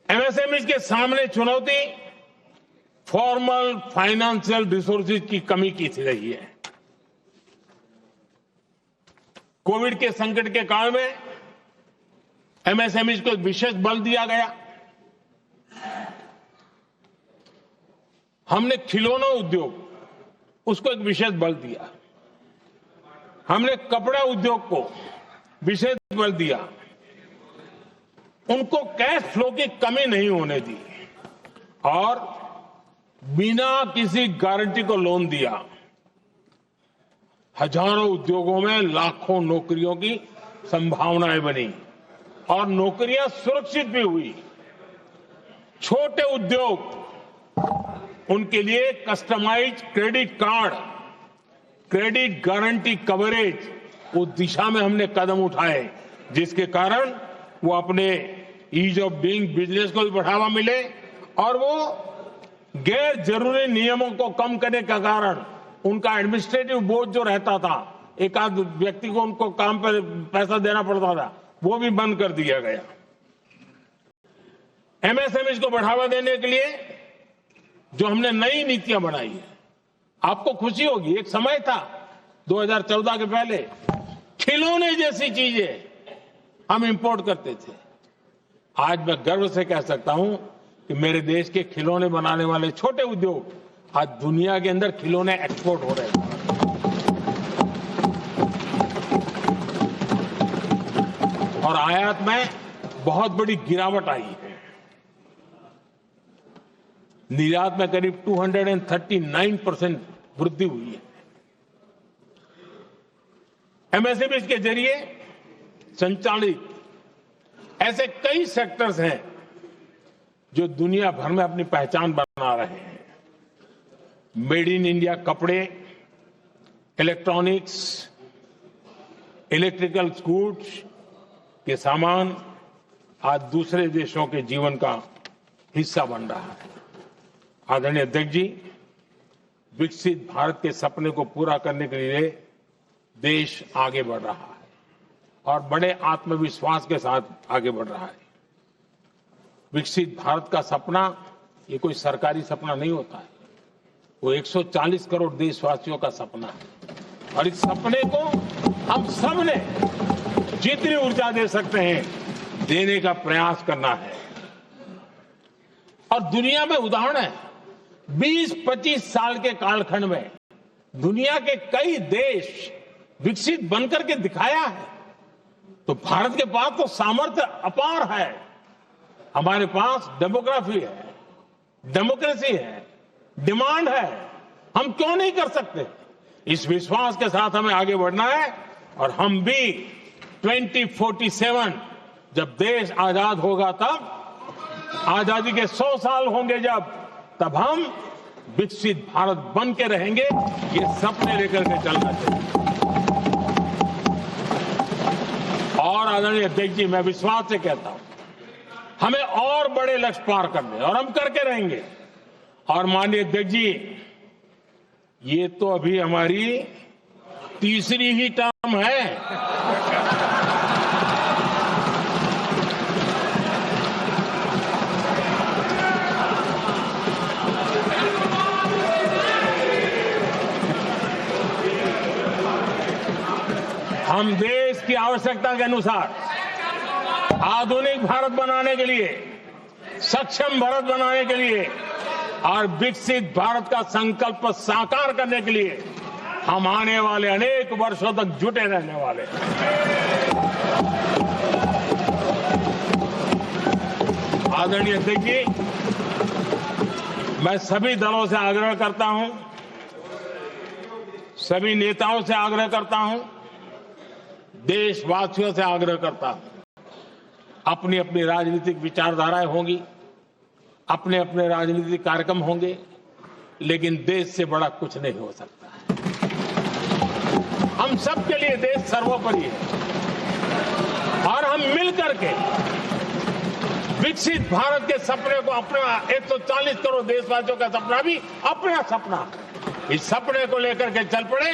एमएसएमई के सामने चुनौती फॉर्मल फाइनेंशियल रिसोर्सेज की कमी की रही है। कोविड के संकट के काल में एमएसएमई को विशेष बल दिया गया। हमने खिलौना उद्योग उसको एक विशेष बल दिया, हमने कपड़ा उद्योग को विशेष बल दिया, उनको कैश फ्लो की कमी नहीं होने दी और बिना किसी गारंटी को लोन दिया। हजारों उद्योगों में लाखों नौकरियों की संभावनाएं बनी और नौकरियां सुरक्षित भी हुई। छोटे उद्योग उनके लिए customised credit card, credit guarantee coverage, उस दिशा में हमने कदम उठाए जिसके कारण वो अपने ईज ऑफ डूइंग बिजनेस को भी बढ़ावा मिले और वो गैर जरूरी नियमों को कम करने का कारण उनका एडमिनिस्ट्रेटिव बोझ जो रहता था, एक आध व्यक्ति को उनको काम पर पैसा देना पड़ता था, वो भी बंद कर दिया गया। एमएसएमई को बढ़ावा देने के लिए जो हमने नई नीतियां बनाई है, आपको खुशी होगी, एक समय था 2014 के पहले खिलौने जैसी चीजें हम इंपोर्ट करते थे। आज मैं गर्व से कह सकता हूं कि मेरे देश के खिलौने बनाने वाले छोटे उद्योग आज दुनिया के अंदर खिलौने एक्सपोर्ट हो रहे हैं। और आयात में बहुत बड़ी गिरावट आई है। निर्यात में करीब 239% वृद्धि हुई है। एमएसएमई के जरिए संचालित ऐसे कई सेक्टर्स हैं जो दुनिया भर में अपनी पहचान बना रहे हैं। मेड इन इंडिया कपड़े, इलेक्ट्रॉनिक्स, इलेक्ट्रिकल गुड्स के सामान आज दूसरे देशों के जीवन का हिस्सा बन रहा है। आदरणीय अध्यक्ष जी, विकसित भारत के सपने को पूरा करने के लिए देश आगे बढ़ रहा है और बड़े आत्मविश्वास के साथ आगे बढ़ रहा है। विकसित भारत का सपना ये कोई सरकारी सपना नहीं होता है, वो 140 करोड़ देशवासियों का सपना है और इस सपने को हम सब ने जितनी ऊर्जा दे सकते हैं देने का प्रयास करना है। और दुनिया में उदाहरण है, 20-25 साल के कालखंड में दुनिया के कई देश विकसित बनकर के दिखाया है। तो भारत के पास तो सामर्थ्य अपार है। हमारे पास डेमोग्राफी है, डेमोक्रेसी है, डिमांड है, हम क्यों नहीं कर सकते? इस विश्वास के साथ हमें आगे बढ़ना है और हम भी 2047 जब देश आजाद होगा, तब आजादी के 100 साल होंगे तब हम विकसित भारत बन के रहेंगे। ये सपने लेकर के चलना चाहिए। और आदरणीय अध्यक्ष जी, मैं विश्वास से कहता हूं हमें और बड़े लक्ष्य पार करने और हम करके रहेंगे। और माननीय अध्यक्ष जी, ये तो अभी हमारी तीसरी ही टर्म है। हम देश की आवश्यकता के अनुसार आधुनिक भारत बनाने के लिए, सक्षम भारत बनाने के लिए और विकसित भारत का संकल्प साकार करने के लिए हम आने वाले अनेक वर्षों तक जुटे रहने वाले हैं। आदरणीय अध्यक्ष जी, मैं सभी दलों से आग्रह करता हूं, सभी नेताओं से आग्रह करता हूं, देशवासियों से आग्रह करता हूं, अपनी अपनी राजनीतिक विचारधाराएं होंगी, अपने अपने राजनीतिक कार्यक्रम होंगे, लेकिन देश से बड़ा कुछ नहीं हो सकता। हम सबके लिए देश सर्वोपरि है और हम मिलकर के विकसित भारत के सपने को, अपना 140 करोड़ देशवासियों का सपना भी अपना सपना, इस सपने को लेकर के चल पड़े।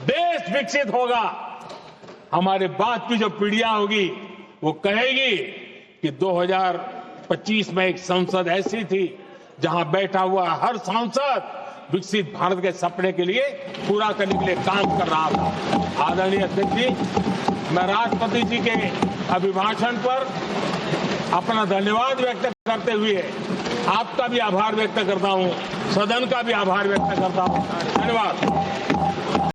देश विकसित होगा, हमारे बाद की जो पीढ़ियां होगी वो कहेगी कि 2025 में एक संसद ऐसी थी जहां बैठा हुआ हर सांसद विकसित भारत के सपने के लिए पूरा करने के लिए काम कर रहा था। आदरणीय अध्यक्ष जी, मैं राष्ट्रपति जी के अभिभाषण पर अपना धन्यवाद व्यक्त करते हुए आपका भी आभार व्यक्त करता हूं, सदन का भी आभार व्यक्त करता हूं। धन्यवाद।